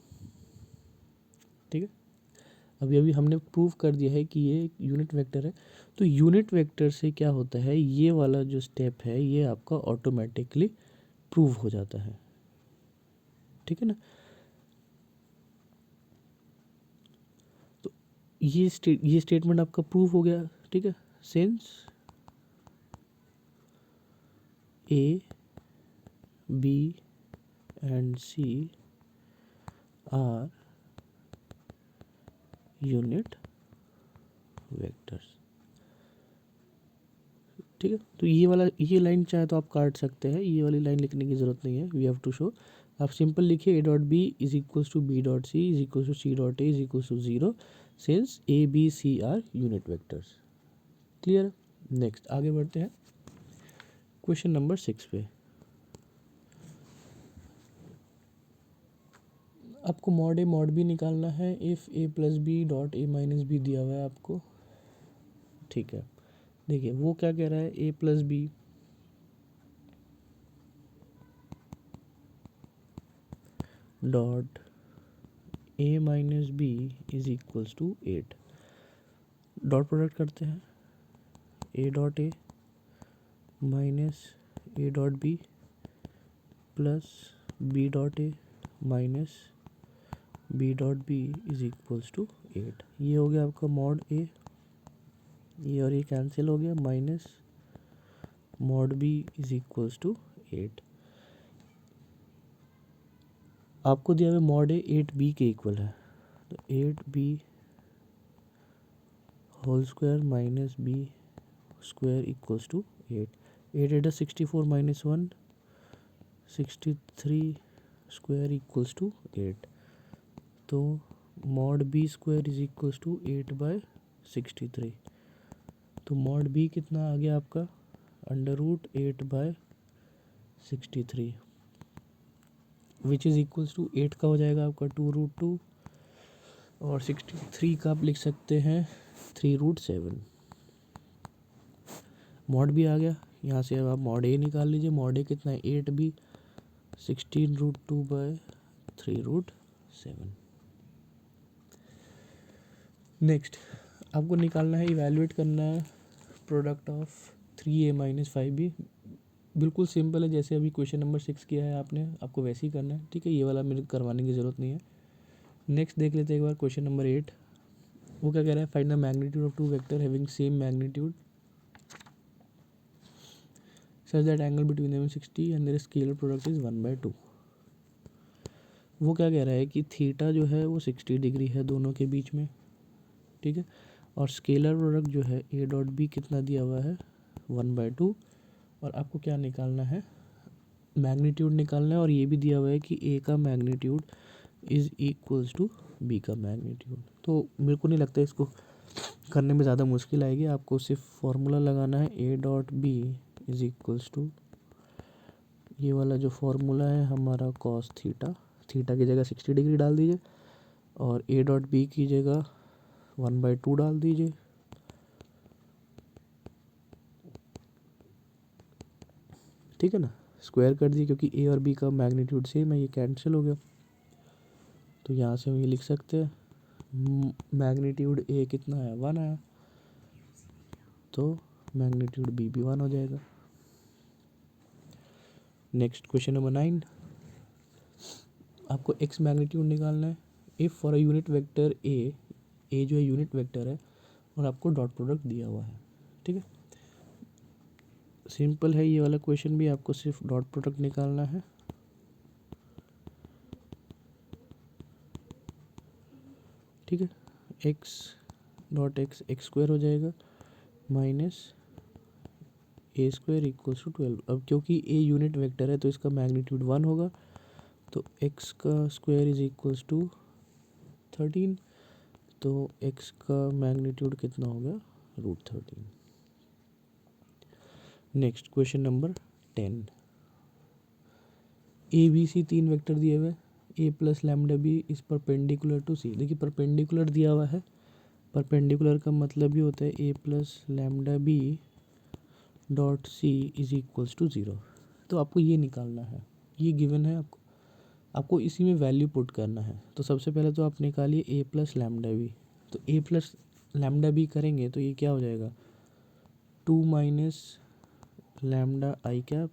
ठीक है, अभी अभी हमने प्रूव कर दिया है कि ये एक यूनिट वेक्टर है। तो यूनिट वेक्टर से क्या होता है, ये वाला जो स्टेप है ये आपका ऑटोमेटिकली प्रूव हो जाता है, ठीक है ना। तो ये स्टेटमेंट आपका प्रूव हो गया, ठीक है। Since A B and C are unit vectors. ठीक है, तो ये लाइन चाहे तो आप काट सकते हैं, ये वाली लाइन लिखने की ज़रूरत नहीं है, वी हैव टू शो। आप सिंपल लिखिए A dot B is equals to B dot C is equals to C dot A is equals to 0 since A B C are unit vectors. Clear? Next आगे बढ़ते हैं question number 6 पे। आपको mod A mod B निकालना है if A plus B dot A minus B दिया हुआ है आपको। ठीक है, देखिए वो क्या कह रहा है, A plus B dot A minus B is equals to 8। Dot product करते हैं, A dot A minus A dot B plus B dot A minus B dot B is equals to 8। ये हो गया आपका मॉड ए, ये और ये cancel हो गया, minus mod B is equals to 8। आपको दिया हुआ मॉड ए 8b के इक्वल है, तो 8b whole square minus B square equals to 8। 8 8 64 minus 1 63 square equals to 8। तो mod B square is equals to 8/63। तो मॉड बी कितना आ गया आपका, under root 8/63 which is equals to 8 का हो जाएगा आपका 2√2 और 63 का आप लिख सकते हैं 3√7। मॉड भी आ गया, यहाँ से अब आप मॉड ए निकाल लीजिए। मॉड ए कितना है, 8b 16√2/3√7। नेक्स्ट आपको निकालना है, इवैल्यूएट करना है product of 3a minus 5b। बिल्कुल सिंपल है, जैसे अभी क्वेश्चन नंबर 6 किया है आपने, आपको वैसे ही करना है। ठीक है, ये वाला मेरे करवाने की ज़रूरत नहीं है। नेक्स्ट देख लेते हैं एक बार क्वेश्चन नंबर 8। वो क्या कह रहा है, find the magnitude of two vector having same magnitude such that angle between them 60 and their scalar product is 1/2। वो क्या कह रहा है कि थीटा जो है वो 60 डिग्री है दोनों के बीच में। ठीक है, और स्केलर प्रोडक्ट जो है ए डॉट बी कितना दिया हुआ है, 1/2। और आपको क्या निकालना है, मैग्नीट्यूड निकालना है। और ये भी दिया हुआ है कि ए का magnitude is equals to B का मैग्नीट्यूड। तो मेरे को नहीं लगता इसको करने में ज़्यादा मुश्किल आएगी। आपको सिर्फ फार्मूला लगाना है, A dot B is equals to ये वाला जो फार्मूला है हमारा कॉस थीटा। थीटा की जगह 60 डिग्री डाल दीजिए और ए डॉट बी की जगह 1/2 डाल दीजिए। ठीक है ना, स्क्वायर कर दिए क्योंकि ए और बी का मैग्नीट्यूड सेम है, ये कैंसिल हो गया। तो यहाँ से हम ये लिख सकते हैं मैग्नीट्यूड ए कितना है, 1 आया, तो मैग्नीट्यूड बी भी 1 हो जाएगा। नेक्स्ट क्वेश्चन नंबर 9, आपको एक्स मैग्नीट्यूड निकालना है। If for a unit vector A जो है यूनिट वेक्टर है और आपको डॉट प्रोडक्ट दिया हुआ है। ठीक है, सिंपल है ये वाला क्वेश्चन भी, आपको सिर्फ डॉट प्रोडक्ट निकालना है। ठीक है, X dot X X square हो जाएगा minus A square equals to 12। अब क्योंकि ए यूनिट वेक्टर है तो इसका मैग्नीट्यूड 1 होगा, तो एक्स का स्क्वायर इज इक्वल्स टू 13। तो एक्स का मैग्नीट्यूड कितना हो गया, √13। Next question number 10, A B C 3 vector दिए हुए, A plus lambda B is perpendicular to C. देखिए परपेंडिकुलर दिया हुआ है, परपेंडिकुलर का मतलब ही होता है A plus lambda B dot C is equals to 0। तो आपको ये निकालना है, ये गिवन है आपको इसी में वैल्यू पुट करना है। तो सबसे पहले तो आप निकालिए ए प्लस लैम्डा बी। तो ए प्लस लैम्डा बी करेंगे तो ये क्या हो जाएगा, 2 माइनस लैम्डा आई कैप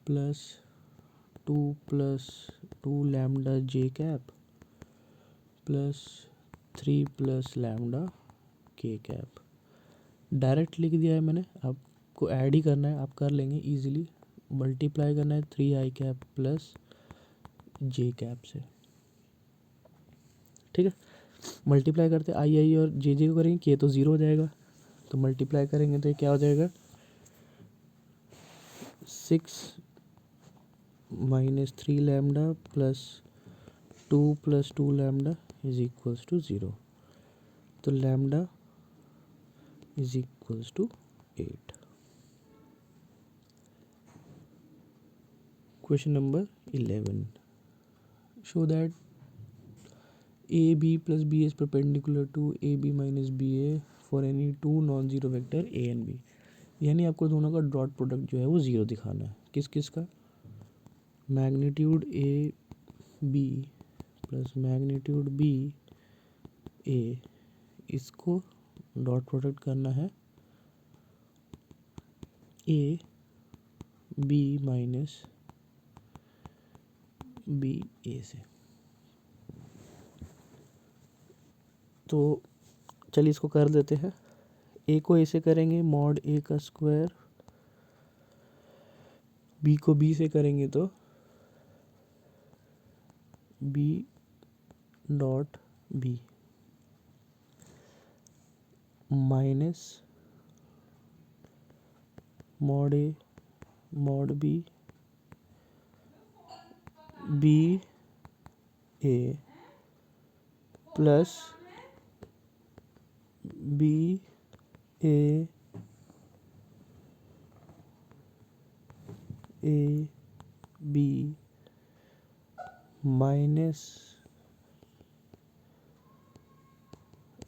प्लस 2 प्लस 2 लैम्डा जे कैप प्लस 3 प्लस लैम्डा के कैप। डायरेक्ट लिख दिया है मैंने, आपको ऐड ही करना है, आप कर लेंगे ईजिली। मल्टीप्लाई करना है 3i cap plus J cap से, ठीक है। मल्टीप्लाई करते आई और जे को करेंगे, के तो ज़ीरो हो जाएगा, तो मल्टीप्लाई करेंगे तो ये क्या हो जाएगा 6 minus 3 lambda plus 2 lambda is equals to 0, तो lambda is equals to 8। Question number 11, show that A B plus B is perpendicular to A B minus B A for any two non zero vector A and B. यानी आपको दोनों का dot product जो है वो zero दिखाना है। किस किस का, magnitude A B plus magnitude B A, इसको डॉट प्रोडक्ट करना है A B minus B A से। तो चलिए इसको कर देते हैं। ए को ए से करेंगे मॉड ए का स्क्वायर, बी को बी से करेंगे तो B dot B minus mod A mod B B A plus B A B minus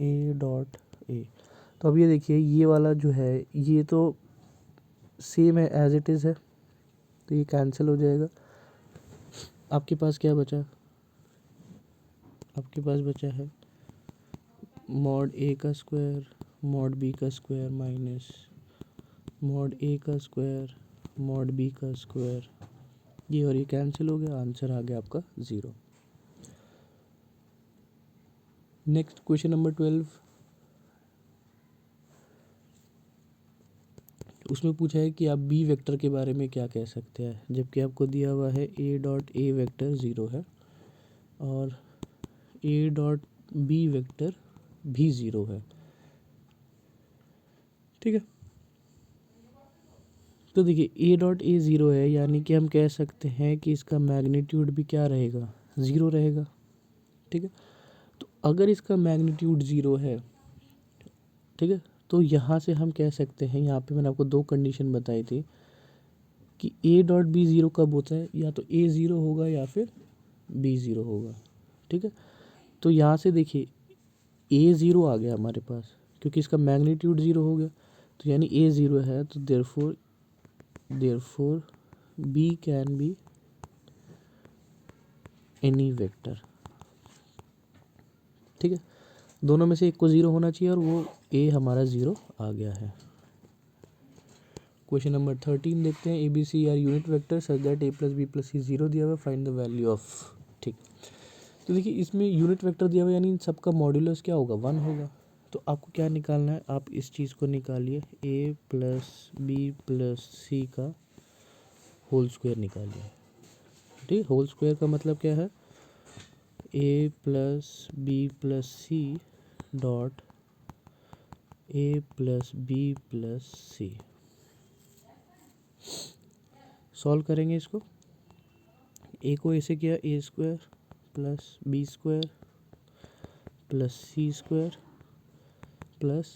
A dot A. तो अब ये देखिए, ये वाला जो है ये तो सेम है एज इट इज़ है, तो ये कैंसिल हो जाएगा। आपके पास क्या बचा, आपके पास बचा है मॉड ए का स्क्वायर मॉड बी का स्क्वायर माइनस मॉड ए का स्क्वायर मॉड बी का स्क्वायर, ये और ये कैंसिल हो गया, आंसर आ गया आपका 0। नेक्स्ट क्वेश्चन नंबर 12, उसमें पूछा है कि आप बी वेक्टर के बारे में क्या कह सकते हैं, जबकि आपको दिया हुआ है ए डॉट ए वेक्टर 0 है और ए डॉट बी वेक्टर भी 0 है, ठीक है। तो देखिए ए डॉट ए 0 है, यानी कि हम कह सकते हैं कि इसका मैग्नीट्यूड भी क्या रहेगा 0 रहेगा, ठीक है। तो अगर इसका मैग्नीट्यूड 0 है, ठीक है, तो यहाँ से हम कह सकते हैं, यहाँ पे मैंने आपको दो कंडीशन बताई थी कि ए डॉट बी 0 कब होता है, या तो ए 0 होगा या फिर बी 0 होगा, ठीक है। तो यहाँ से देखिए ए 0 आ गया हमारे पास क्योंकि इसका मैग्नीट्यूड 0 हो गया, तो यानी ए 0 है, तो therefore B can be any vector, ठीक है। दोनों में से एक को 0 होना चाहिए और वो ए हमारा 0 आ गया है। क्वेश्चन नंबर 13 देखते हैं, A B C are unit vector such that A plus B plus C 0 दिया हुआ, फाइंड द वैल्यू ऑफ, ठीक। तो देखिए इसमें यूनिट वेक्टर दिया हुआ, यानी इन सबका मॉड्यूलस क्या होगा 1 होगा। तो आपको क्या निकालना है, आप इस चीज़ को निकालिए, ए प्लस बी प्लस सी का होल स्क्वायर निकालिए, ठीक। होल स्क्वायर का मतलब क्या है, A plus B plus C dot A plus B plus C. Solve करेंगे इसको, ए को ऐसे किया A square plus B square plus C square plus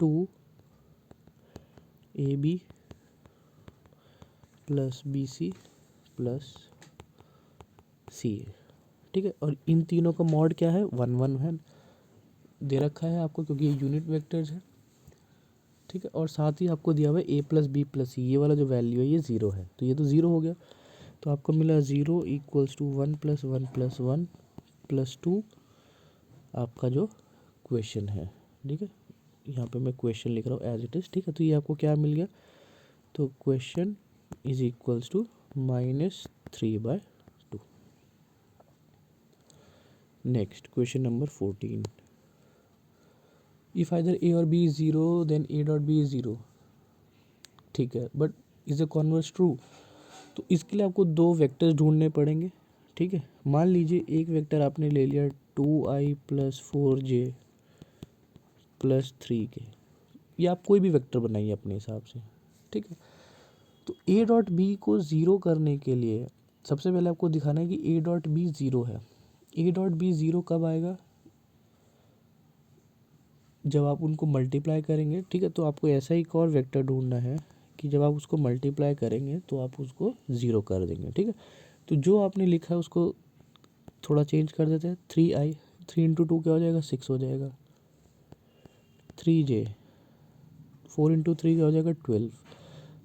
2 A B plus B C plus C A, ठीक है। और इन तीनों का मॉड क्या है 1 1 है, दे रखा है आपको क्योंकि ये यूनिट वेक्टर्स है, ठीक है। और साथ ही आपको दिया हुआ है ए प्लस बी प्लस सी, ये वाला जो वैल्यू है ये 0 है, तो ये तो 0 हो गया। तो आपको मिला 0 equals to 1 plus 1 plus 1 plus 2 आपका जो क्वेश्चन है, ठीक है। यहाँ पे मैं क्वेश्चन लिख रहा हूँ एज इट इज़, ठीक है। तो ये आपको क्या मिल गया, तो question is equals to -3/2। Next question number 14, if either A और B is 0 then A dot B is 0, ठीक है, but is a converse true? तो इसके लिए आपको दो वेक्टर्स ढूंढने पड़ेंगे, ठीक है। मान लीजिए एक वेक्टर आपने ले लिया 2i + 4j + 3k, या आप कोई भी वेक्टर बनाइए अपने हिसाब से, ठीक है। तो ए डॉट बी को ज़ीरो करने के लिए सबसे पहले आपको दिखाना है कि ए डॉट बी ज़ीरो है। ए डॉट बी ज़ीरो कब आएगा? जब आप उनको मल्टीप्लाई करेंगे, ठीक है। तो आपको ऐसा ही एक और वेक्टर ढूंढना है कि जब आप उसको मल्टीप्लाई करेंगे तो आप उसको ज़ीरो कर देंगे, ठीक है। तो जो आपने लिखा है उसको थोड़ा चेंज कर देते हैं। 3i, 3 × 2 क्या हो जाएगा? 6 हो जाएगा। 3j, 4 × 3 क्या हो जाएगा? 12।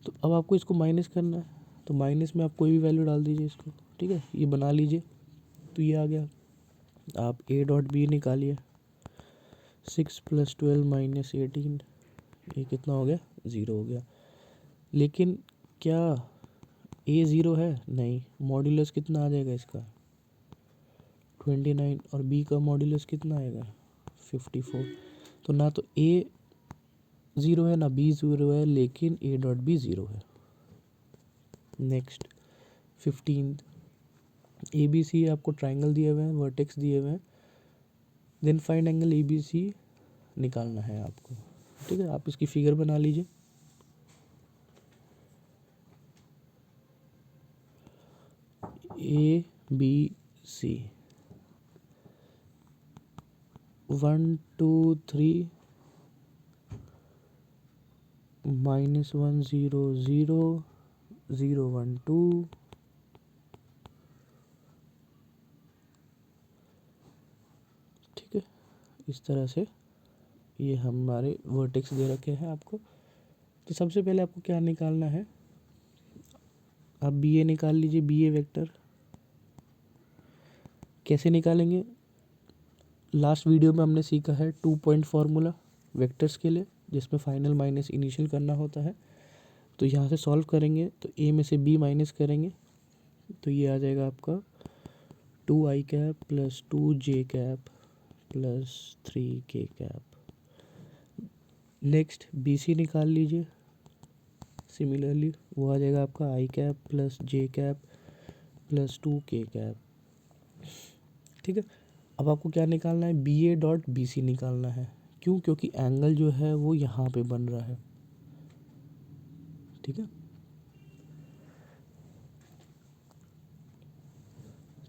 तो अब आपको इसको माइनस करना है, तो माइनस में आप कोई भी वैल्यू डाल दीजिए इसको, ठीक है। ये बना लीजिए, तो ये आ गया। आप ए डॉट बी निकालिए। 6 + 12 - 18, ये कितना हो गया? ज़ीरो हो गया। लेकिन क्या ए ज़ीरो है? नहीं। मॉड्यूलस कितना आ जाएगा इसका? 29। और बी का मॉड्यूलस कितना आएगा? 54। तो ना तो ए ज़ीरो है ना बी ज़ीरो है, लेकिन ए डॉट बी ज़ीरो है। नेक्स्ट 15, ए बी सी आपको ट्राइंगल दिए हुए हैं, वर्टेक्स दिए हुए हैं। Then find angle A B C निकालना है आपको, ठीक है। आप इसकी फिगर बना लीजिए। ए बी सी 1 2 3 -1 0 0 0 1 2, ठीक है। इस तरह से ये हमारे वर्टेक्स दे रखे हैं आपको। तो सबसे पहले आपको क्या निकालना है? आप बी ए निकाल लीजिए, बी ए वेक्टर। कैसे निकालेंगे? लास्ट वीडियो में हमने सीखा है 2 पॉइंट फार्मूला वेक्टर्स के लिए, जिसमें फाइनल माइनस इनिशियल करना होता है। तो यहाँ से सॉल्व करेंगे तो ए में से बी माइनस करेंगे, तो ये आ जाएगा आपका 2i cap + 2j cap + 3k cap. Next B C निकाल लीजिए। सिमिलरली वो आ जाएगा आपका i cap + j cap + 2k cap, ठीक है। अब आपको क्या निकालना है? B A dot B C निकालना है। क्यों? क्योंकि एंगल जो है वो यहाँ पे बन रहा है, ठीक है।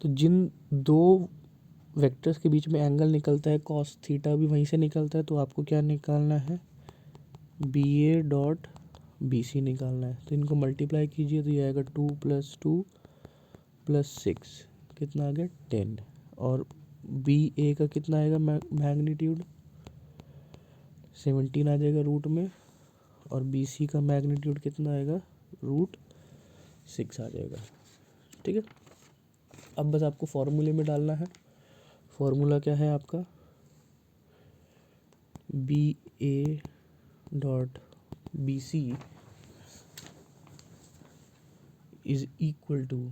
तो जिन दो वेक्टर्स के बीच में एंगल निकलता है, कॉस थीटा भी वहीं से निकलता है, तो आपको क्या निकालना है? B A dot B C निकालना है। तो इनको मल्टीप्लाई कीजिए तो ये आएगा 2 + 2 + 6, कितना आ गया? 10। और बी ए का कितना आएगा मैग्नीट्यूड? 17 आ जाएगा रूट में। और बी सी का मैग्नीट्यूड कितना आएगा? √6 आ जाएगा, ठीक है। अब बस आपको फॉर्मूले में डालना है। फॉर्मूला क्या है आपका? B A dot B C is equal to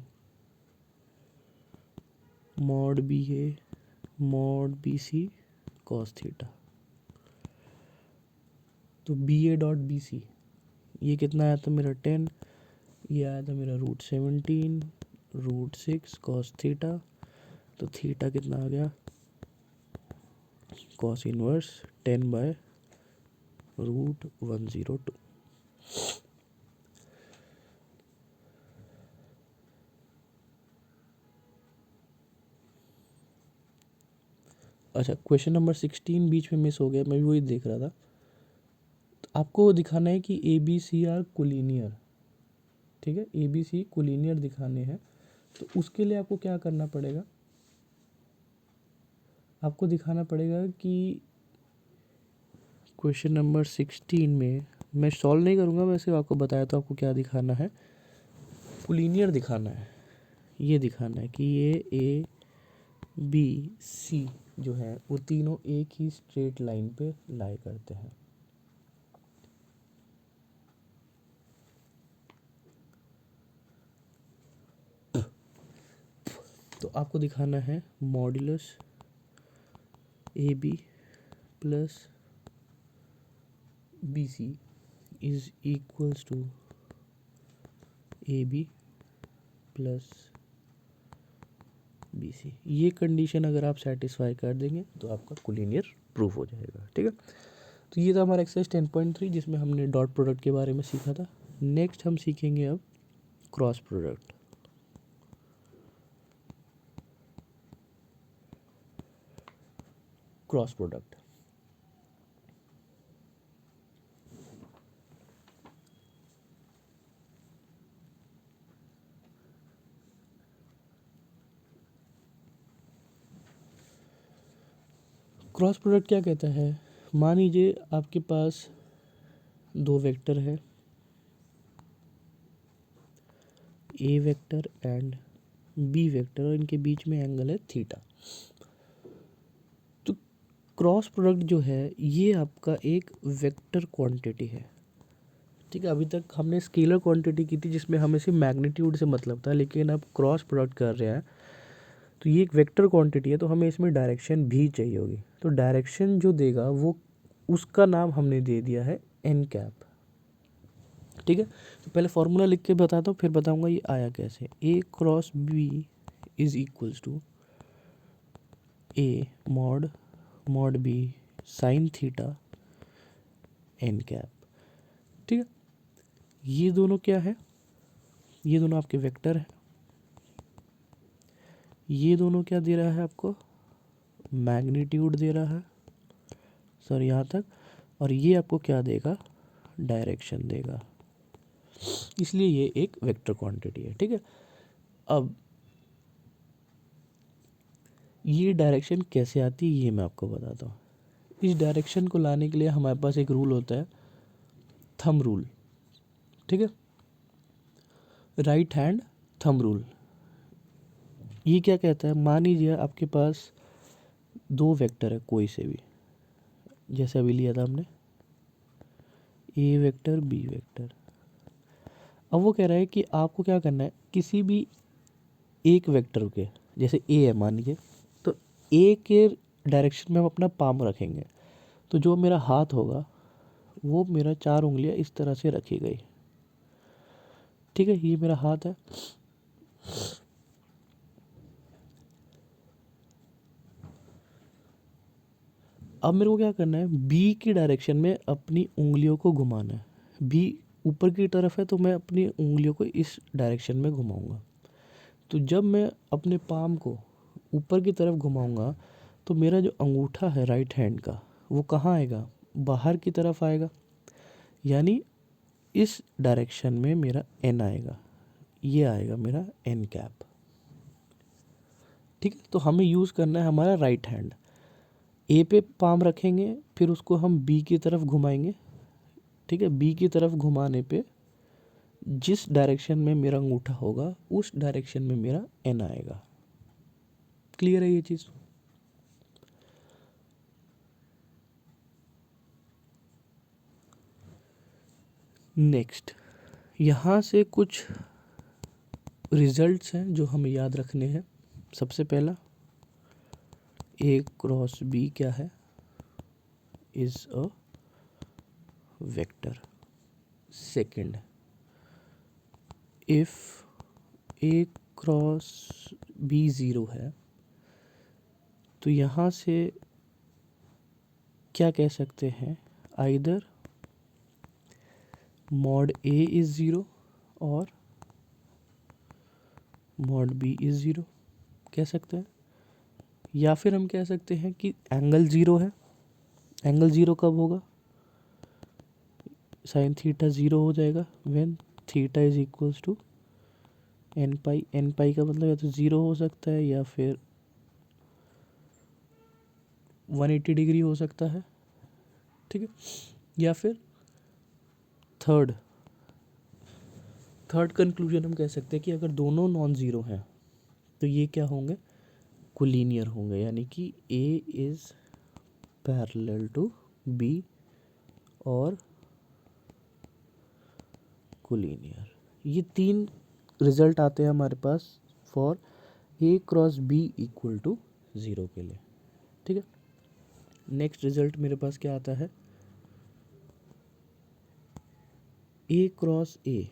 mod B A mod B C cos theta. तो B A dot B C ये कितना आया था मेरा? 10। ये आया था मेरा √17 √6 कॉस थीटा। तो थीटा कितना आ गया? Cos inverse 10/√102। अच्छा, क्वेश्चन नंबर 16 बीच में मिस हो गया, मैं भी वही देख रहा था। तो आपको दिखाना है कि A B C are collinear, ठीक है। ए बी सी कोलिनियर दिखाने हैं, तो उसके लिए आपको क्या करना पड़ेगा? आपको दिखाना पड़ेगा कि क्वेश्चन नंबर 16 में, मैं सॉल्व नहीं करूँगा, वैसे आपको बताया तो आपको क्या दिखाना है? कोलिनियर दिखाना है। ये दिखाना है कि ये ए बी सी जो है वो तीनों एक ही स्ट्रेट लाइन पे लाई करते हैं। तो आपको दिखाना है modulus A B + B C is equals to A B plus B C, ये कंडीशन अगर आप सेटिस्फाई कर देंगे तो आपका कोलिनियर प्रूफ हो जाएगा। ठीक है, तो ये था हमारा एक्सरसाइज 10.3 जिसमें हमने डॉट प्रोडक्ट के बारे में सीखा था। नेक्स्ट हम सीखेंगे अब cross product. Cross product cross product क्या कहता है? मान लीजिए आपके पास दो वेक्टर है, A vector and B vector, और इनके बीच में एंगल है थीटा। तो क्रॉस प्रोडक्ट जो है ये आपका एक वेक्टर क्वांटिटी है। ठीक है, अभी तक हमने स्केलर क्वांटिटी की थी जिसमें हमें सिर्फ मैग्नीट्यूड से मतलब था, लेकिन अब क्रॉस प्रोडक्ट कर रहे हैं तो ये एक वेक्टर क्वांटिटी है, तो हमें इसमें डायरेक्शन भी चाहिए होगी। तो डायरेक्शन जो देगा वो, उसका नाम हमने दे दिया है एन कैप। ठीक है, तो पहले फॉर्मूला लिख के बताता हूँ, फिर बताऊंगा ये आया कैसे। A cross B is equals to A mod B sine theta N cap. ठीक है, ये दोनों क्या है? ये दोनों आपके वेक्टर है। ये दोनों क्या दे रहा है आपको? मैग्नीट्यूड दे रहा है, सर यहाँ तक। और ये आपको क्या देगा? डायरेक्शन देगा। इसलिए ये एक वेक्टर क्वांटिटी है। ठीक है, अब ये डायरेक्शन कैसे आती है ये मैं आपको बताता हूँ। इस डायरेक्शन को लाने के लिए हमारे पास एक रूल होता है, थंब रूल। ठीक है, राइट हैंड थंब रूल। ये क्या कहता है? मान लीजिए आपके पास दो वेक्टर है कोई से भी, जैसे अभी लिया था हमने ए वेक्टर बी वेक्टर। अब वो कह रहा है कि आपको क्या करना है, किसी भी एक वेक्टर के, जैसे ए है मान लीजिए, तो ए के डायरेक्शन में हम अपना पाम रखेंगे। तो जो मेरा हाथ होगा वो मेरा 4 उंगलियां इस तरह से रखी गई। ठीक है, ये मेरा हाथ है। अब मेरे को क्या करना है, बी की डायरेक्शन में अपनी उंगलियों को घुमाना है। बी ऊपर की तरफ है तो मैं अपनी उंगलियों को इस डायरेक्शन में घुमाऊंगा। तो जब मैं अपने पाम को ऊपर की तरफ घुमाऊंगा तो मेरा जो अंगूठा है राइट हैंड का वो कहाँ आएगा? बाहर की तरफ आएगा, यानी इस डायरेक्शन में मेरा एन आएगा। ये आएगा मेरा एन कैप। ठीक है, तो हमें यूज़ करना है हमारा राइट हैंड। ए पे पाम रखेंगे, फिर उसको हम बी की तरफ घुमाएंगे। ठीक है, बी की तरफ घुमाने पे जिस डायरेक्शन में मेरा अंगूठा होगा उस डायरेक्शन में मेरा एन आएगा। क्लियर है ये चीज़? नेक्स्ट, यहाँ से कुछ रिजल्ट्स हैं जो हमें याद रखने हैं। सबसे पहला, ए क्रॉस बी क्या है? Is a vector. Second, if A cross B zero है तो यहाँ से क्या कह सकते हैं? Either mod A is zero और मॉड बी इज़ ज़ीरो कह सकते हैं। या फिर हम कह सकते हैं कि एंगल ज़ीरो है। एंगल ज़ीरो कब होगा? साइन थीटा ज़ीरो हो जाएगा when theta is equals to N pi. N pi का मतलब या तो ज़ीरो हो सकता है या फिर 180 डिग्री हो सकता है। ठीक है, या फिर थर्ड कंक्लूजन हम कह सकते हैं कि अगर दोनों नॉन ज़ीरो हैं तो ये क्या होंगे? कोलिनियर होंगे, यानी कि A is parallel to B और कोलिनियर। ये तीन रिजल्ट आते हैं हमारे पास for A cross B equal to zero के लिए। ठीक है, नेक्स्ट रिजल्ट मेरे पास क्या आता है? A cross A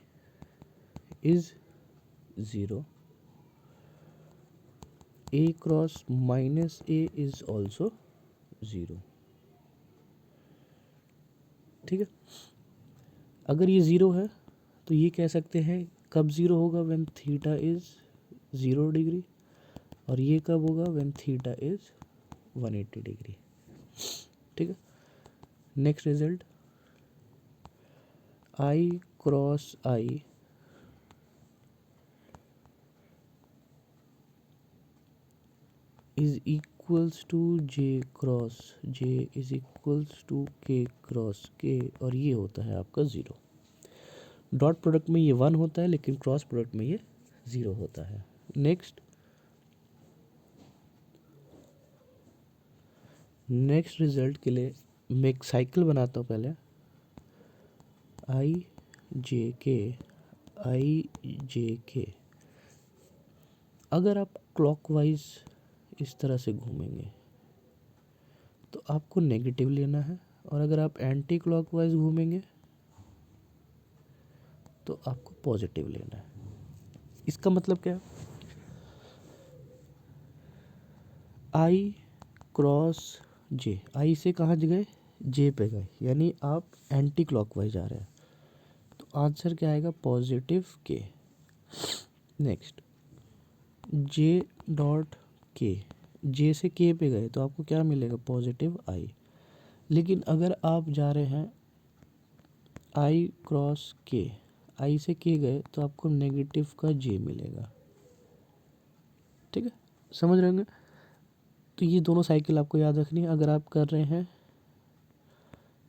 is zero, A cross minus A is also zero. ठीक है, अगर ये ज़ीरो है तो ये कह सकते हैं कब ज़ीरो होगा, व्हेन थीटा इज़ 0 डिग्री, और ये कब होगा, व्हेन थीटा इज़ 180 डिग्री। ठीक है, next result, I cross I is equals to J cross J is equals to K cross K, और ये होता है आपका ज़ीरो। डॉट प्रोडक्ट में ये 1 होता है, लेकिन क्रॉस प्रोडक्ट में ये 0 होता है। नेक्स्ट रिजल्ट के लिए मैं एक साइकिल बनाता हूँ पहले, आई जे के। अगर आप क्लॉकवाइज इस तरह से घूमेंगे तो आपको नेगेटिव लेना है, और अगर आप एंटी क्लॉकवाइज घूमेंगे तो आपको पॉजिटिव लेना है। इसका मतलब क्या है, आई क्रॉस जे, आई से कहाँ गए, जे पे गए, यानी आप एंटी क्लॉकवाइज जा रहे हैं, तो आंसर क्या आएगा, पॉजिटिव के। नेक्स्ट, जे डॉट के, जे से के पे गए तो आपको क्या मिलेगा, पॉजिटिव आई। लेकिन अगर आप जा रहे हैं आई क्रॉस के, आई से के गए तो आपको नेगेटिव का जे मिलेगा। ठीक है, समझ रहे होंगे। तो ये दोनों साइकिल आपको याद रखनी है। अगर आप कर रहे हैं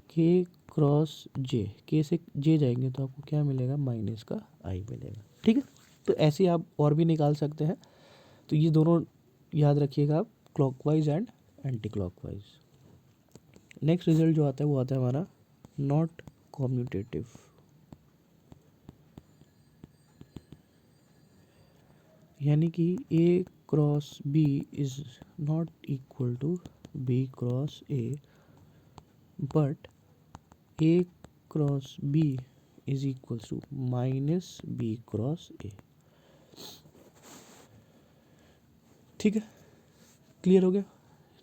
के क्रॉस जे, के से जे जाएंगे तो आपको क्या मिलेगा, माइनस का आई मिलेगा। ठीक है, तो ऐसे आप और भी निकाल सकते हैं। तो ये दोनों याद रखिएगा आप, clockwise and anti clockwise. Next result जो आता है वो आता है हमारा नॉट कॉम्यूटेटिव। यानी कि A cross B is not equal to B cross A, but A cross B is equal to minus B cross A. ठीक है, क्लियर हो गया।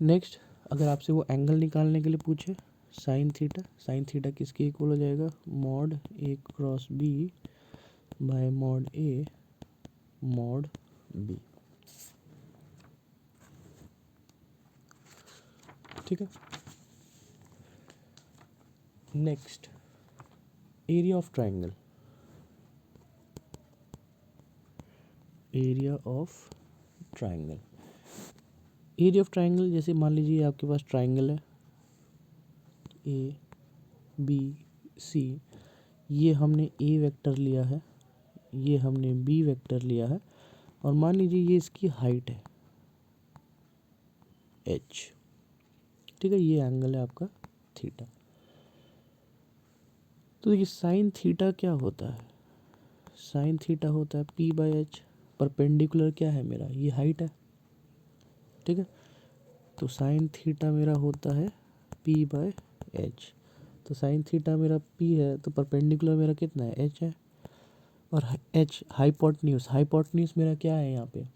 नेक्स्ट, अगर आपसे वो एंगल निकालने के लिए पूछे साइन थीटा, साइन थीटा किसके इक्वल हो जाएगा, mod A cross B by mod A mod B. ठीक है, next, area of triangle. Area of triangle, area of triangle जैसे मान लीजिए आपके पास ट्राइंगल है ए बी सी, ये हमने ए वेक्टर लिया है, ये हमने बी वेक्टर लिया है, और मान लीजिए ये इसकी हाइट है एच। ठीक है, ये एंगल है आपका थीटा। तो ये साइन थीटा क्या होता है, साइन थीटा होता है पी बाई एच। परपेंडिकुलर क्या है मेरा, ये हाइट है। ठीक है, तो साइन थीटा मेरा होता है पी बाय एच। तो साइन थीटा मेरा पी है, तो परपेंडिकुलर मेरा कितना है, एच है। और एच हाइपोटेन्यूज, हाइपोटेन्यूज मेरा क्या है यहाँ पे,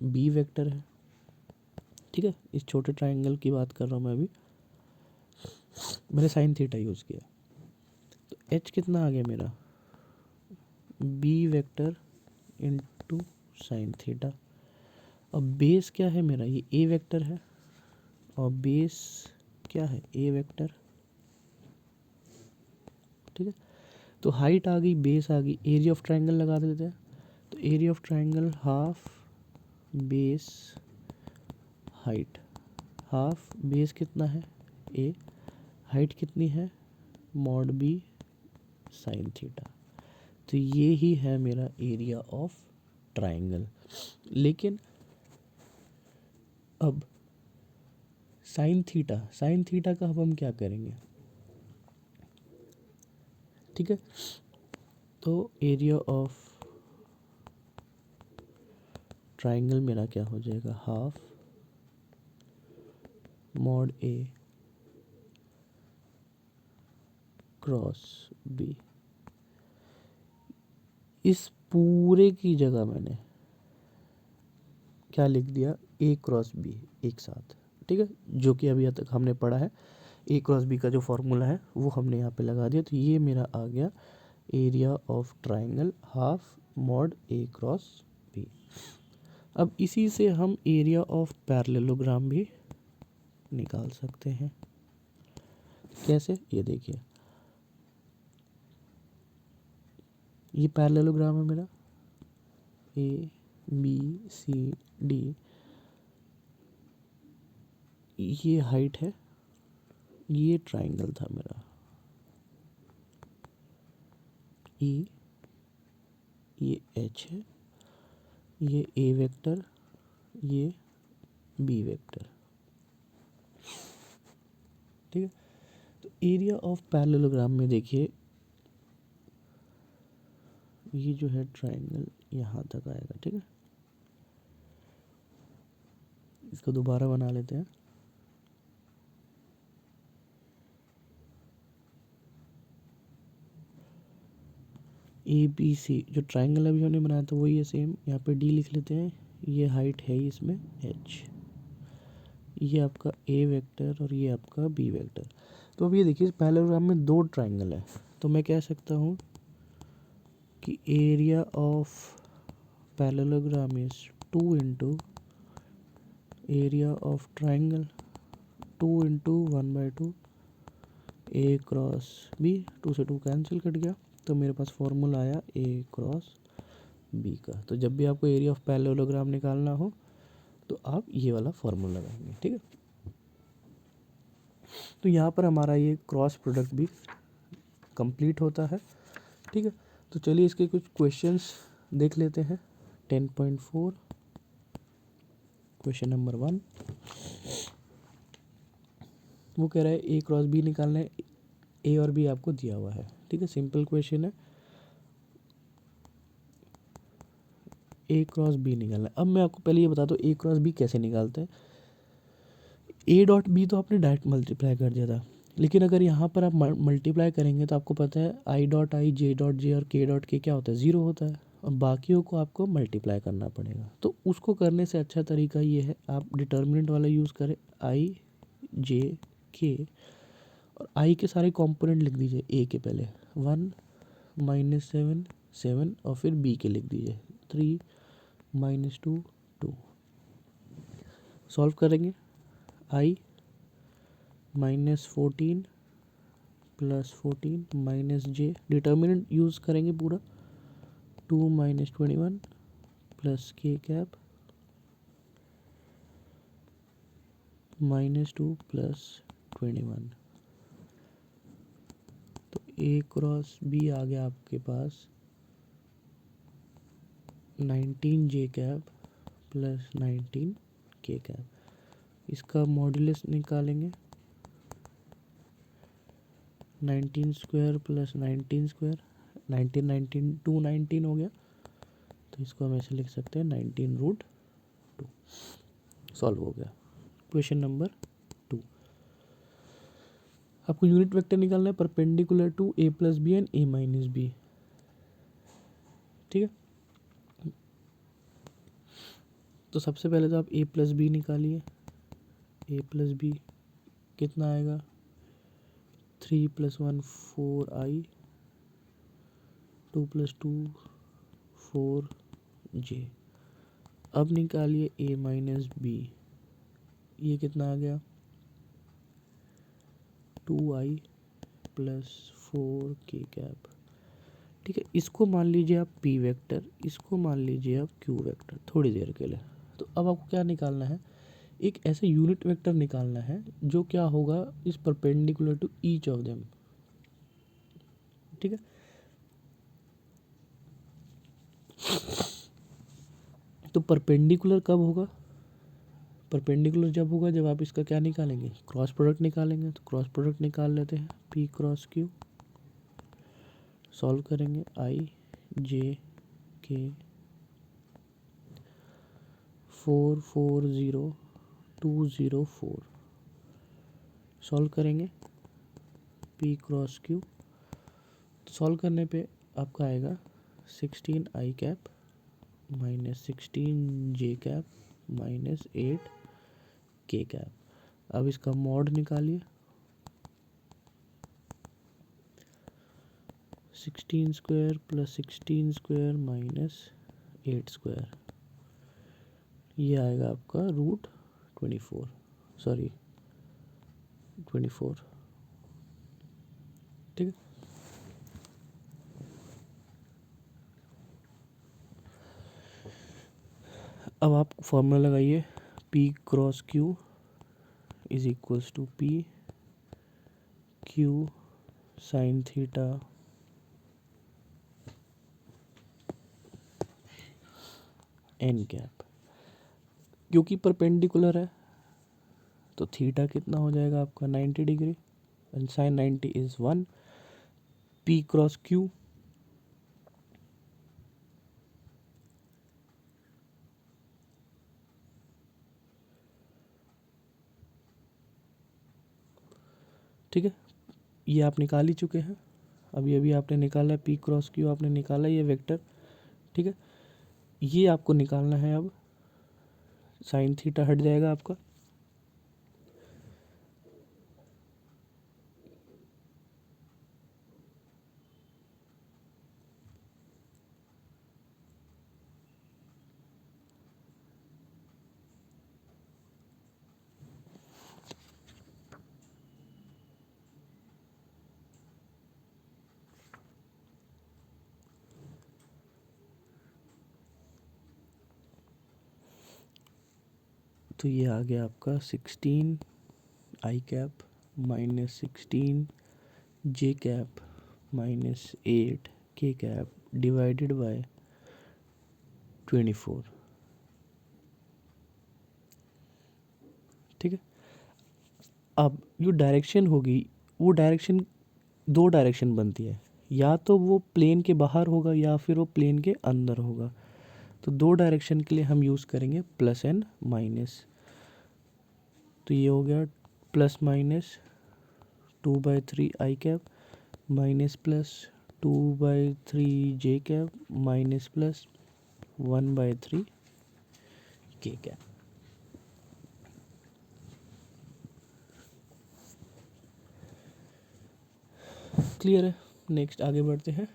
बी वेक्टर है। ठीक है, इस छोटे ट्राइंगल की बात कर रहा हूँ मैं अभी, मैंने साइन थीटा यूज़ किया। तो एच कितना आ गया मेरा, B vector into sine theta. अब बेस क्या है मेरा, ये ए वेक्टर है, और बेस क्या है, ए वेक्टर। ठीक है, तो हाइट आ गई, बेस आ गई, एरिया ऑफ ट्राइंगल लगा देते हैं। तो area of triangle half base height, half base कितना है ए, हाइट कितनी है मॉड बी साइन थीटा। तो ये ही है मेरा एरिया ऑफ ट्राइंगल। लेकिन अब साइन थीटा, साइन थीटा का अब हम क्या करेंगे। ठीक है, तो एरिया ऑफ ट्राइंगल मेरा क्या हो जाएगा, half mod A cross B. इस पूरे की जगह मैंने क्या लिख दिया, ए क्रॉस बी एक साथ, ठीक है, जो कि अभी तक हमने पढ़ा है। ए क्रॉस बी का जो फॉर्मूला है वो हमने यहाँ पे लगा दिया। तो ये मेरा आ गया area of triangle half mod A cross B. अब इसी से हम एरिया ऑफ पैरेललोग्राम भी निकाल सकते हैं। कैसे, ये देखिए, ये पैरेललोग्राम है मेरा, ए बी सी डी, ये हाइट है, ये ट्राइंगल था मेरा, ई, ये एच है, ये ए वेक्टर, ये बी वेक्टर, ठीक है। तो एरिया ऑफ पैरेललोग्राम में देखिए, ये जो है ट्राइंगल यहाँ तक आएगा, ठीक है। इसको दोबारा बना लेते हैं। ए बी सी जो ट्राइंगल अभी हमने बनाया था वही है सेम, यहाँ पे डी लिख लेते हैं। ये हाइट है इसमें एच, ये आपका ए वेक्टर और ये आपका बी वेक्टर। तो अब ये देखिए पैरेललोग्राम में दो ट्राइंगल है, तो मैं कह सकता हूँ कि area of parallelogram is 2 into area of triangle, 2 into 1/2 A cross B, 2 से 2 कैंसिल कट गया, तो मेरे पास फॉर्मूला आया ए क्रॉस बी का। तो जब भी आपको एरिया ऑफ पैरेललोग्राम निकालना हो तो आप ये वाला फॉर्मूला लगाएंगे, ठीक है। तो यहाँ पर हमारा ये क्रॉस प्रोडक्ट भी कंप्लीट होता है, ठीक है। तो चलिए इसके कुछ क्वेश्चंस देख लेते हैं। 10.4 क्वेश्चन नंबर 1, वो कह रहा है ए क्रॉस बी निकालना है, ए और बी आपको दिया हुआ है, ठीक है, सिंपल क्वेश्चन है, ए क्रॉस बी निकालना है। अब मैं आपको पहले ये बता दूँ ए क्रॉस बी कैसे निकालते हैं। ए डॉट बी तो आपने डायरेक्ट मल्टीप्लाई कर दिया था, लेकिन अगर यहाँ पर आप मल्टीप्लाई करेंगे तो आपको पता है आई डॉट आई, जे डॉट जे और के डॉट के क्या होता है, ज़ीरो होता है, और बाकियों को आपको मल्टीप्लाई करना पड़ेगा। तो उसको करने से अच्छा तरीका ये है, आप डिटर्मिनेंट वाला यूज़ करें, आई जे के, और आई के सारे कंपोनेंट लिख दीजिए ए के पहले, 1 -7 7, और फिर बी के लिख दीजिए 3 -2 2। सॉल्व करेंगे, आई -14 +14 माइनस जे, डिटर्मिनेंट यूज़ करेंगे पूरा, 2 -21 प्लस के कैप -2 + 21। तो ए क्रॉस बी आ गया आपके पास 19 जे कैप प्लस 19 के कैप। इसका मॉड्यूलस निकालेंगे, 19 स्क्वायर प्लस 19 स्क्वायर, 19 19 219 हो गया, तो इसको हम ऐसे लिख सकते हैं 19√2। सॉल्व हो गया। क्वेश्चन नंबर 2, आपको यूनिट वेक्टर निकालना है perpendicular to A plus B and A minus B, ठीक है। तो सबसे पहले तो आप ए प्लस बी निकालिए, ए प्लस बी कितना आएगा, 3 + 1 4 आई, 2 + 2 4 जे। अब निकालिए ए माइनस बी, ये कितना आ गया, 2i + 4 के कैप, ठीक है। इसको मान लीजिए आप पी वेक्टर, इसको मान लीजिए आप क्यू वेक्टर थोड़ी देर के लिए। तो अब आपको क्या निकालना है, एक ऐसा यूनिट वेक्टर निकालना है जो क्या होगा, इस perpendicular to each of them, ठीक है। तो परपेंडिकुलर कब होगा, परपेंडिकुलर जब होगा जब आप इसका क्या निकालेंगे, क्रॉस प्रोडक्ट निकालेंगे। तो क्रॉस प्रोडक्ट निकाल लेते हैं, पी क्रॉस क्यू, सॉल्व करेंगे, आई जे के 4 4 0 2 0 4, सॉल्व करेंगे पी क्रॉस क्यू। तो सॉल्व करने पे आपका आएगा 16 i cap minus 16 j cap minus 8 k cap. अब इसका मॉड निकालिए। 16 square plus 16 square minus 8 square, ये आएगा आपका √24, सॉरी 24। ठीक है, अब आप फॉर्मूला लगाइए। P cross Q is equals to P Q sine theta n cap. क्योंकि परपेंडिकुलर है तो थीटा कितना हो जाएगा आपका 90 degree, and sine 90 is 1। P cross Q ठीक है, ये आप निकाल ही चुके हैं। अभी अभी आपने निकाला है P क्रॉस Q, आपने निकाला ये वेक्टर। ठीक है, ये आपको निकालना है। अब साइन थीटा हट जाएगा आपका, तो ये आ गया आपका 16 i cap minus 16 j cap minus 8 k cap divided by 24। ठीक है, अब जो डायरेक्शन होगी वो डायरेक्शन, दो डायरेक्शन बनती है, या तो वो प्लेन के बाहर होगा या फिर वो प्लेन के अंदर होगा। तो दो डायरेक्शन के लिए हम यूज़ करेंगे प्लस एंड माइनस। तो ये हो गया plus minus 2/3 i cap minus plus 2/3 j cap minus plus 1/3 k cap. Clear है? नेक्स्ट आगे बढ़ते हैं।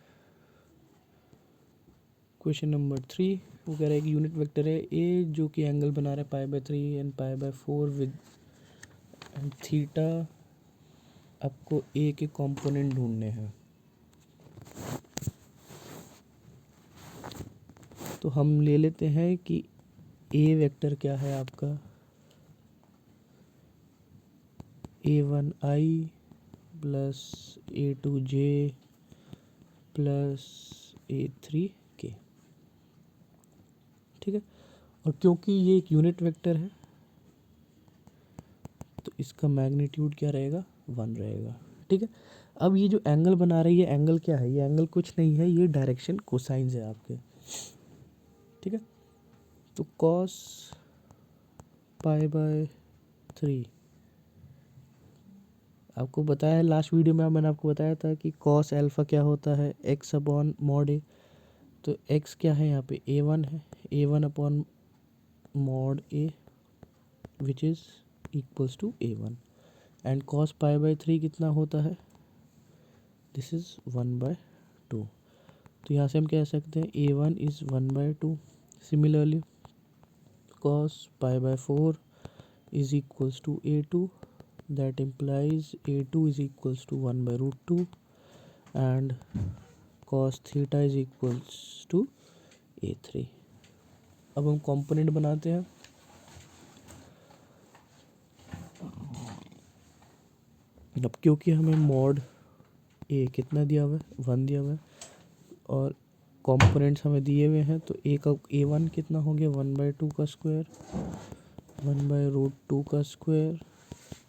क्वेश्चन नंबर 3, वो कह रहा है कि यूनिट वेक्टर है ए जो कि एंगल बना रहा है π/3 एंड π/4 विद एंड थीटा। आपको ए के कंपोनेंट ढूंढने हैं। तो हम ले लेते हैं कि ए वेक्टर क्या है आपका, a1i plus a2j plus a3k। ठीक है, और क्योंकि ये एक यूनिट वेक्टर है तो इसका मैग्नीट्यूड क्या रहेगा, 1 रहेगा। ठीक है, अब ये जो एंगल बना रही है, एंगल क्या है, ये एंगल कुछ नहीं है, ये डायरेक्शन कोसाइंस है आपके। ठीक है, तो cos π/3 आपको बताया है, लास्ट वीडियो में मैंने आपको बताया था कि cos अल्फ़ा क्या होता है, x अपॉन मॉड ए। तो x क्या है यहाँ पे, a1 है, a1 upon mod A which is equals to a1। And cos π/3 कितना होता है, दिस इज़ 1/2। तो यहाँ से हम कह सकते हैं a1 is 1/2। Similarly cos π/4 is equals to a2, that implies a2 is equals to 1/√2 and cos theta is equals to a3। अब हम कंपोनेंट बनाते हैं। अब क्योंकि हमें मॉड ए कितना दिया हुआ है, 1 दिया हुआ है, और कंपोनेंट्स हमें दिए हुए हैं, तो ए का a1 कितना हो गया, 1/2 का स्क्वायर 1/√2 का square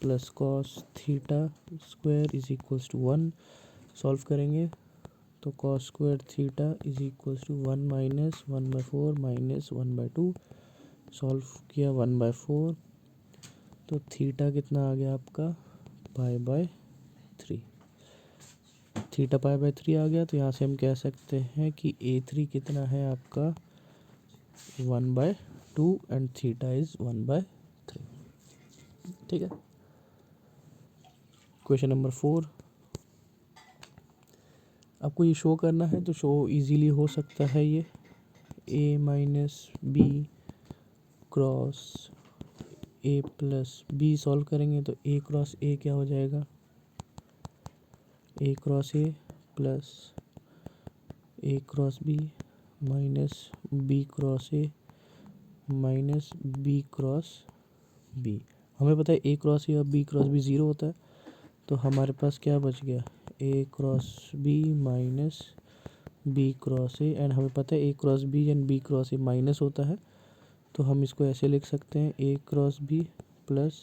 plus cos theta square is equals to 1। Solve करेंगे तो cos square theta is equals to 1 minus 1/4 minus 1/2। Solve किया 1/4, तो थीटा कितना आ गया आपका π/3। थीटा पाई बाय 3 आ गया, तो यहाँ से हम कह सकते हैं कि A3 कितना है आपका 1/2 एंड थीटा इज़ 1/3। ठीक है। क्वेश्चन नंबर 4, आपको ये शो करना है तो शो इजीली हो सकता है। ये A minus B cross A plus B solve करेंगे तो A क्रॉस A क्या हो जाएगा, A cross A plus A cross B minus B cross A minus B cross B। हमें पता है A क्रॉस A और B क्रॉस B ज़ीरो होता है, तो हमारे पास क्या बच गया, A cross B minus B cross A, and हमें पता है A cross B and B cross A minus होता है, तो हम इसको ऐसे लिख सकते हैं A cross B plus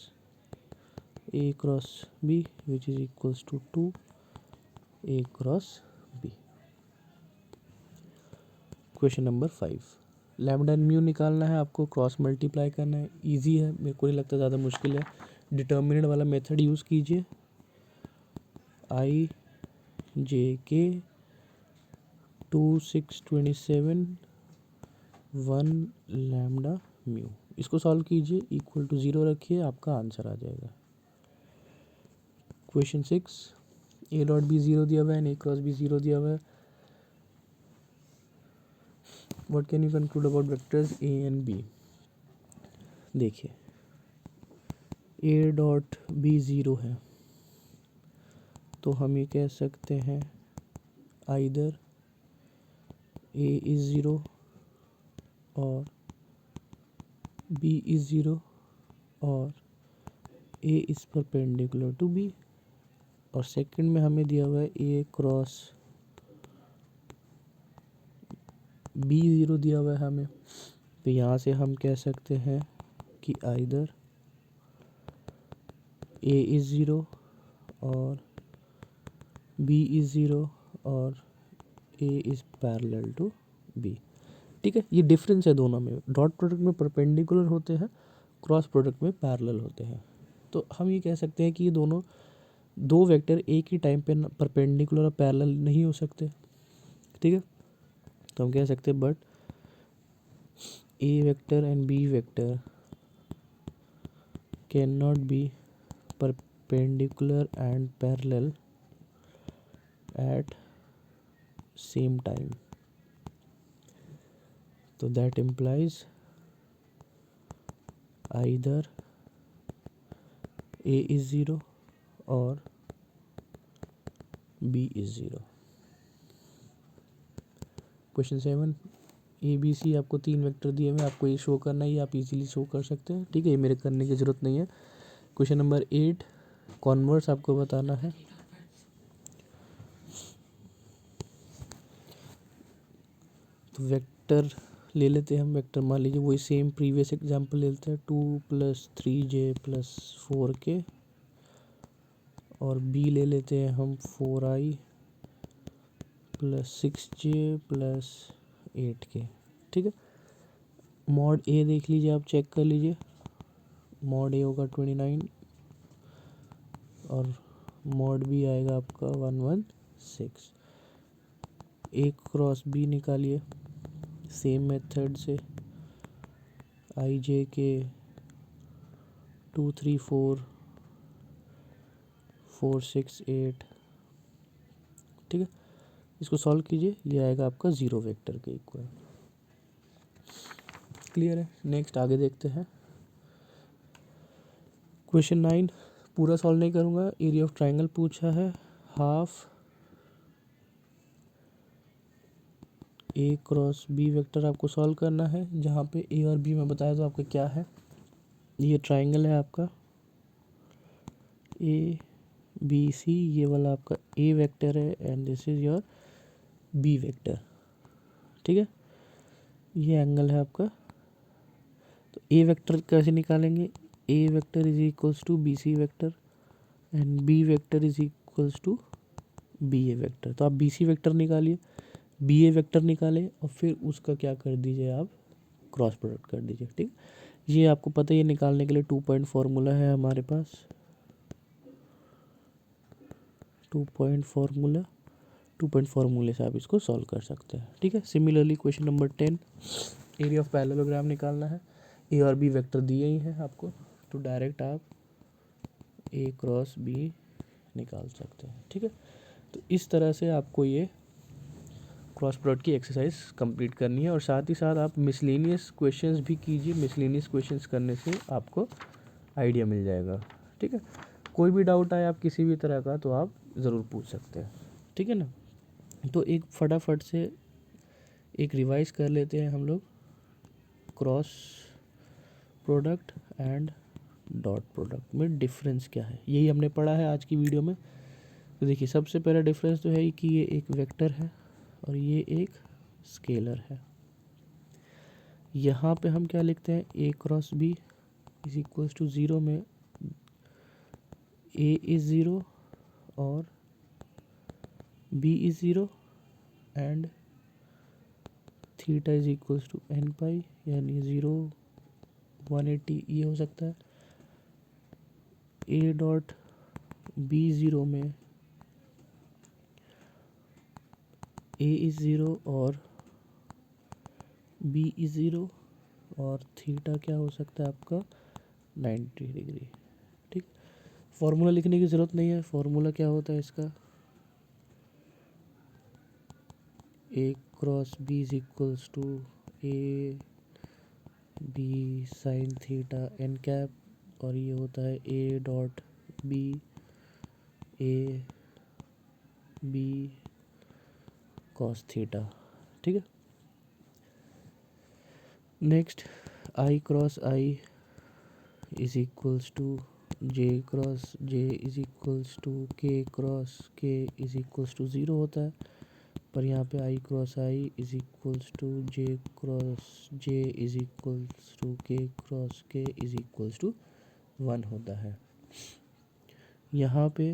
A cross B which is equals to 2 A cross B। Question number 5, lambda and mu निकालना है आपको, क्रॉस मल्टीप्लाई करना है। इजी है, मेरे को नहीं लगता ज़्यादा मुश्किल है। डिटर्मिनेंट वाला मेथड यूज़ कीजिए, IJK 2 6 27 1 लैम्डा म्यू, इसको सॉल्व कीजिए, इक्वल टू 0 रखिए, आपका आंसर आ जाएगा। क्वेश्चन 6, A डॉट B 0 दिया हुआ है, A क्रॉस B 0 दिया हुआ है। What can you conclude about vectors A and B। देखिए A डॉट B 0 है, तो हम ये कह सकते हैं आइदर A इज़ 0 और B इज़ 0 और A is perpendicular to B। और सेकंड में हमें दिया हुआ है A क्रॉस B 0 दिया हुआ है हमें, तो यहाँ से हम कह सकते हैं कि आइदर A इज़ 0 और B इज़ 0 और A is parallel to B। ठीक है, ये डिफरेंस है दोनों में, डॉट प्रोडक्ट में परपेंडिकुलर होते हैं, क्रॉस प्रोडक्ट में पैरेलल होते हैं। तो हम ये कह सकते हैं कि ये दोनों दो वेक्टर एक ही टाइम पे परपेंडिकुलर और पैरेलल नहीं हो सकते। ठीक है, तो हम कह सकते हैं but A vector and B vector can not be perpendicular and parallel at same time, तो that implies either A is 0 और B is 0। क्वेश्चन 7, ABC आपको 3 वेक्टर दिए हुए, आपको ये शो करना है, ये आप इजीली शो कर सकते हैं। ठीक है, ये मेरे करने की ज़रूरत नहीं है। क्वेश्चन नंबर 8, कॉन्वर्स आपको बताना है। तो वेक्टर ले लेते हैं हम, वेक्टर मान लीजिए वही सेम प्रीवियस एग्जांपल ले लेते हैं, 2 + 3J + 4K, और B ले लेते हैं हम 4I + 6J + 8K। ठीक है, मॉड A देख लीजिए, आप चेक कर लीजिए, मॉड A होगा 29 और मॉड B आएगा आपका 116। A क्रॉस B निकालिए सेम मेथड से, IJK 2 3 4 4 6 8। ठीक है, इसको सॉल्व कीजिए, ये आएगा आपका 0 वेक्टर के इक्वल। क्लियर है, नेक्स्ट आगे देखते हैं। क्वेश्चन 9 पूरा सॉल्व नहीं करूँगा, एरिया ऑफ ट्राइंगल पूछा है, half A cross B vector आपको सॉल्व करना है, जहाँ पे A और B में बताया तो आपका क्या है, ये ट्राइंगल है आपका ABC, ये वाला आपका A वेक्टर है and this is your B vector. ठीक है, ये एंगल है आपका, तो A वेक्टर कैसे निकालेंगे, A vector is equals to BC vector and B vector is equals to BA vector. तो आप BC वेक्टर निकालिए, BA वेक्टर निकालें और फिर उसका क्या कर दीजिए, आप क्रॉस प्रोडक्ट कर दीजिए। ठीक, ये आपको पता है, ये निकालने के लिए 2 पॉइंट फार्मूला है हमारे पास, 2 पॉइंट फार्मूला, 2 पॉइंट फार्मूले से आप इसको सॉल्व कर सकते हैं, ठीक है। Similarly question number 10, area of parallelogram निकालना है। ए और बी वेक्टर दिए ही हैं आपको, तो डायरेक्ट आप ए क्रॉस बी निकाल सकते हैं, ठीक है। तो इस तरह से आपको ये क्रॉस प्रोडक्ट की एक्सरसाइज कंप्लीट करनी है, और साथ ही साथ आप मिसलेनियस क्वेश्चंस भी कीजिए। मिसलेनियस क्वेश्चंस करने से आपको आइडिया मिल जाएगा, ठीक है। कोई भी डाउट आए आप किसी भी तरह का, तो आप ज़रूर पूछ सकते हैं, ठीक है ना। तो एक फटाफट से एक रिवाइज कर लेते हैं हम लोग, cross product and dot product में डिफरेंस क्या है, यही हमने पढ़ा है आज की वीडियो में। तो देखिए, सबसे पहला डिफरेंस तो है कि ये एक वेक्टर है और ये एक स्केलर है। यहाँ पे हम क्या लिखते हैं, A cross B is equals to 0 में ए इज़ 0 और B is 0 and theta is equals to N pi, यानी 0 180 ये हो सकता है। ए डॉट बी 0 में ए इज़ 0 और बी इज़ 0 और थीटा क्या हो सकता है आपका 90 डिग्री, ठीक। फॉर्मूला लिखने की ज़रूरत नहीं है, फॉर्मूला क्या होता है इसका, A cross B is equals to A B sine theta N cap, और ये होता है A dot B A B cos theta, ठीक है। Next, I cross I is equals to J cross J is equals to K cross K is equals to 0 होता है, पर यहाँ पे I cross I is equals to J cross J is equals to K cross K is equals to 1 होता है। यहाँ पे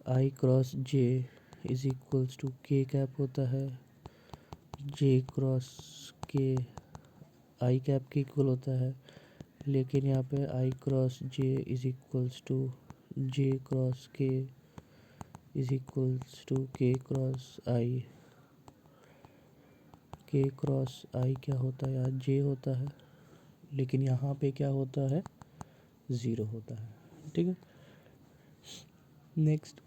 I cross J is equals to K cap होता है, जे क्रॉस के आई कैप के इक्वल होता है, लेकिन यहाँ पे I cross J is equals to J cross K is equals to K cross I, K cross आई क्या होता है यार, जे होता है, लेकिन यहाँ पे क्या होता है 0 होता है, ठीक है। नेक्स्ट,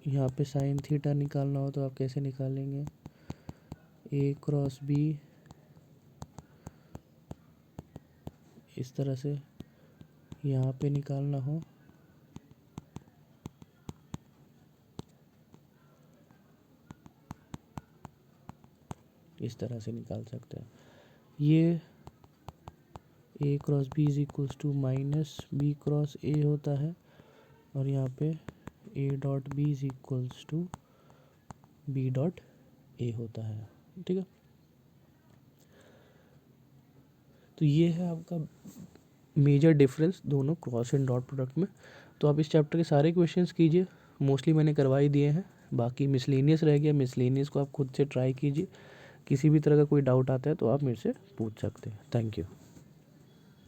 यहाँ पे साइन थीटा निकालना हो तो आप कैसे निकालेंगे, ए क्रॉस बी इस तरह से, यहाँ पे निकालना हो इस तरह से निकाल सकते हैं। ये A cross B is equals to minus B cross A होता है, और यहाँ पे A dot B is equals to B dot A होता है, ठीक है। तो ये है आपका मेजर डिफरेंस दोनों क्रॉस एंड डॉट प्रोडक्ट में। तो आप इस चैप्टर के सारे क्वेश्चंस कीजिए, मोस्टली मैंने करवा ही दिए हैं, बाकी मिसलेनियस रह गया, मिसलेनियस को आप खुद से ट्राई कीजिए। किसी भी तरह का कोई डाउट आता है तो आप मेरे से पूछ सकते हैं। Thank you.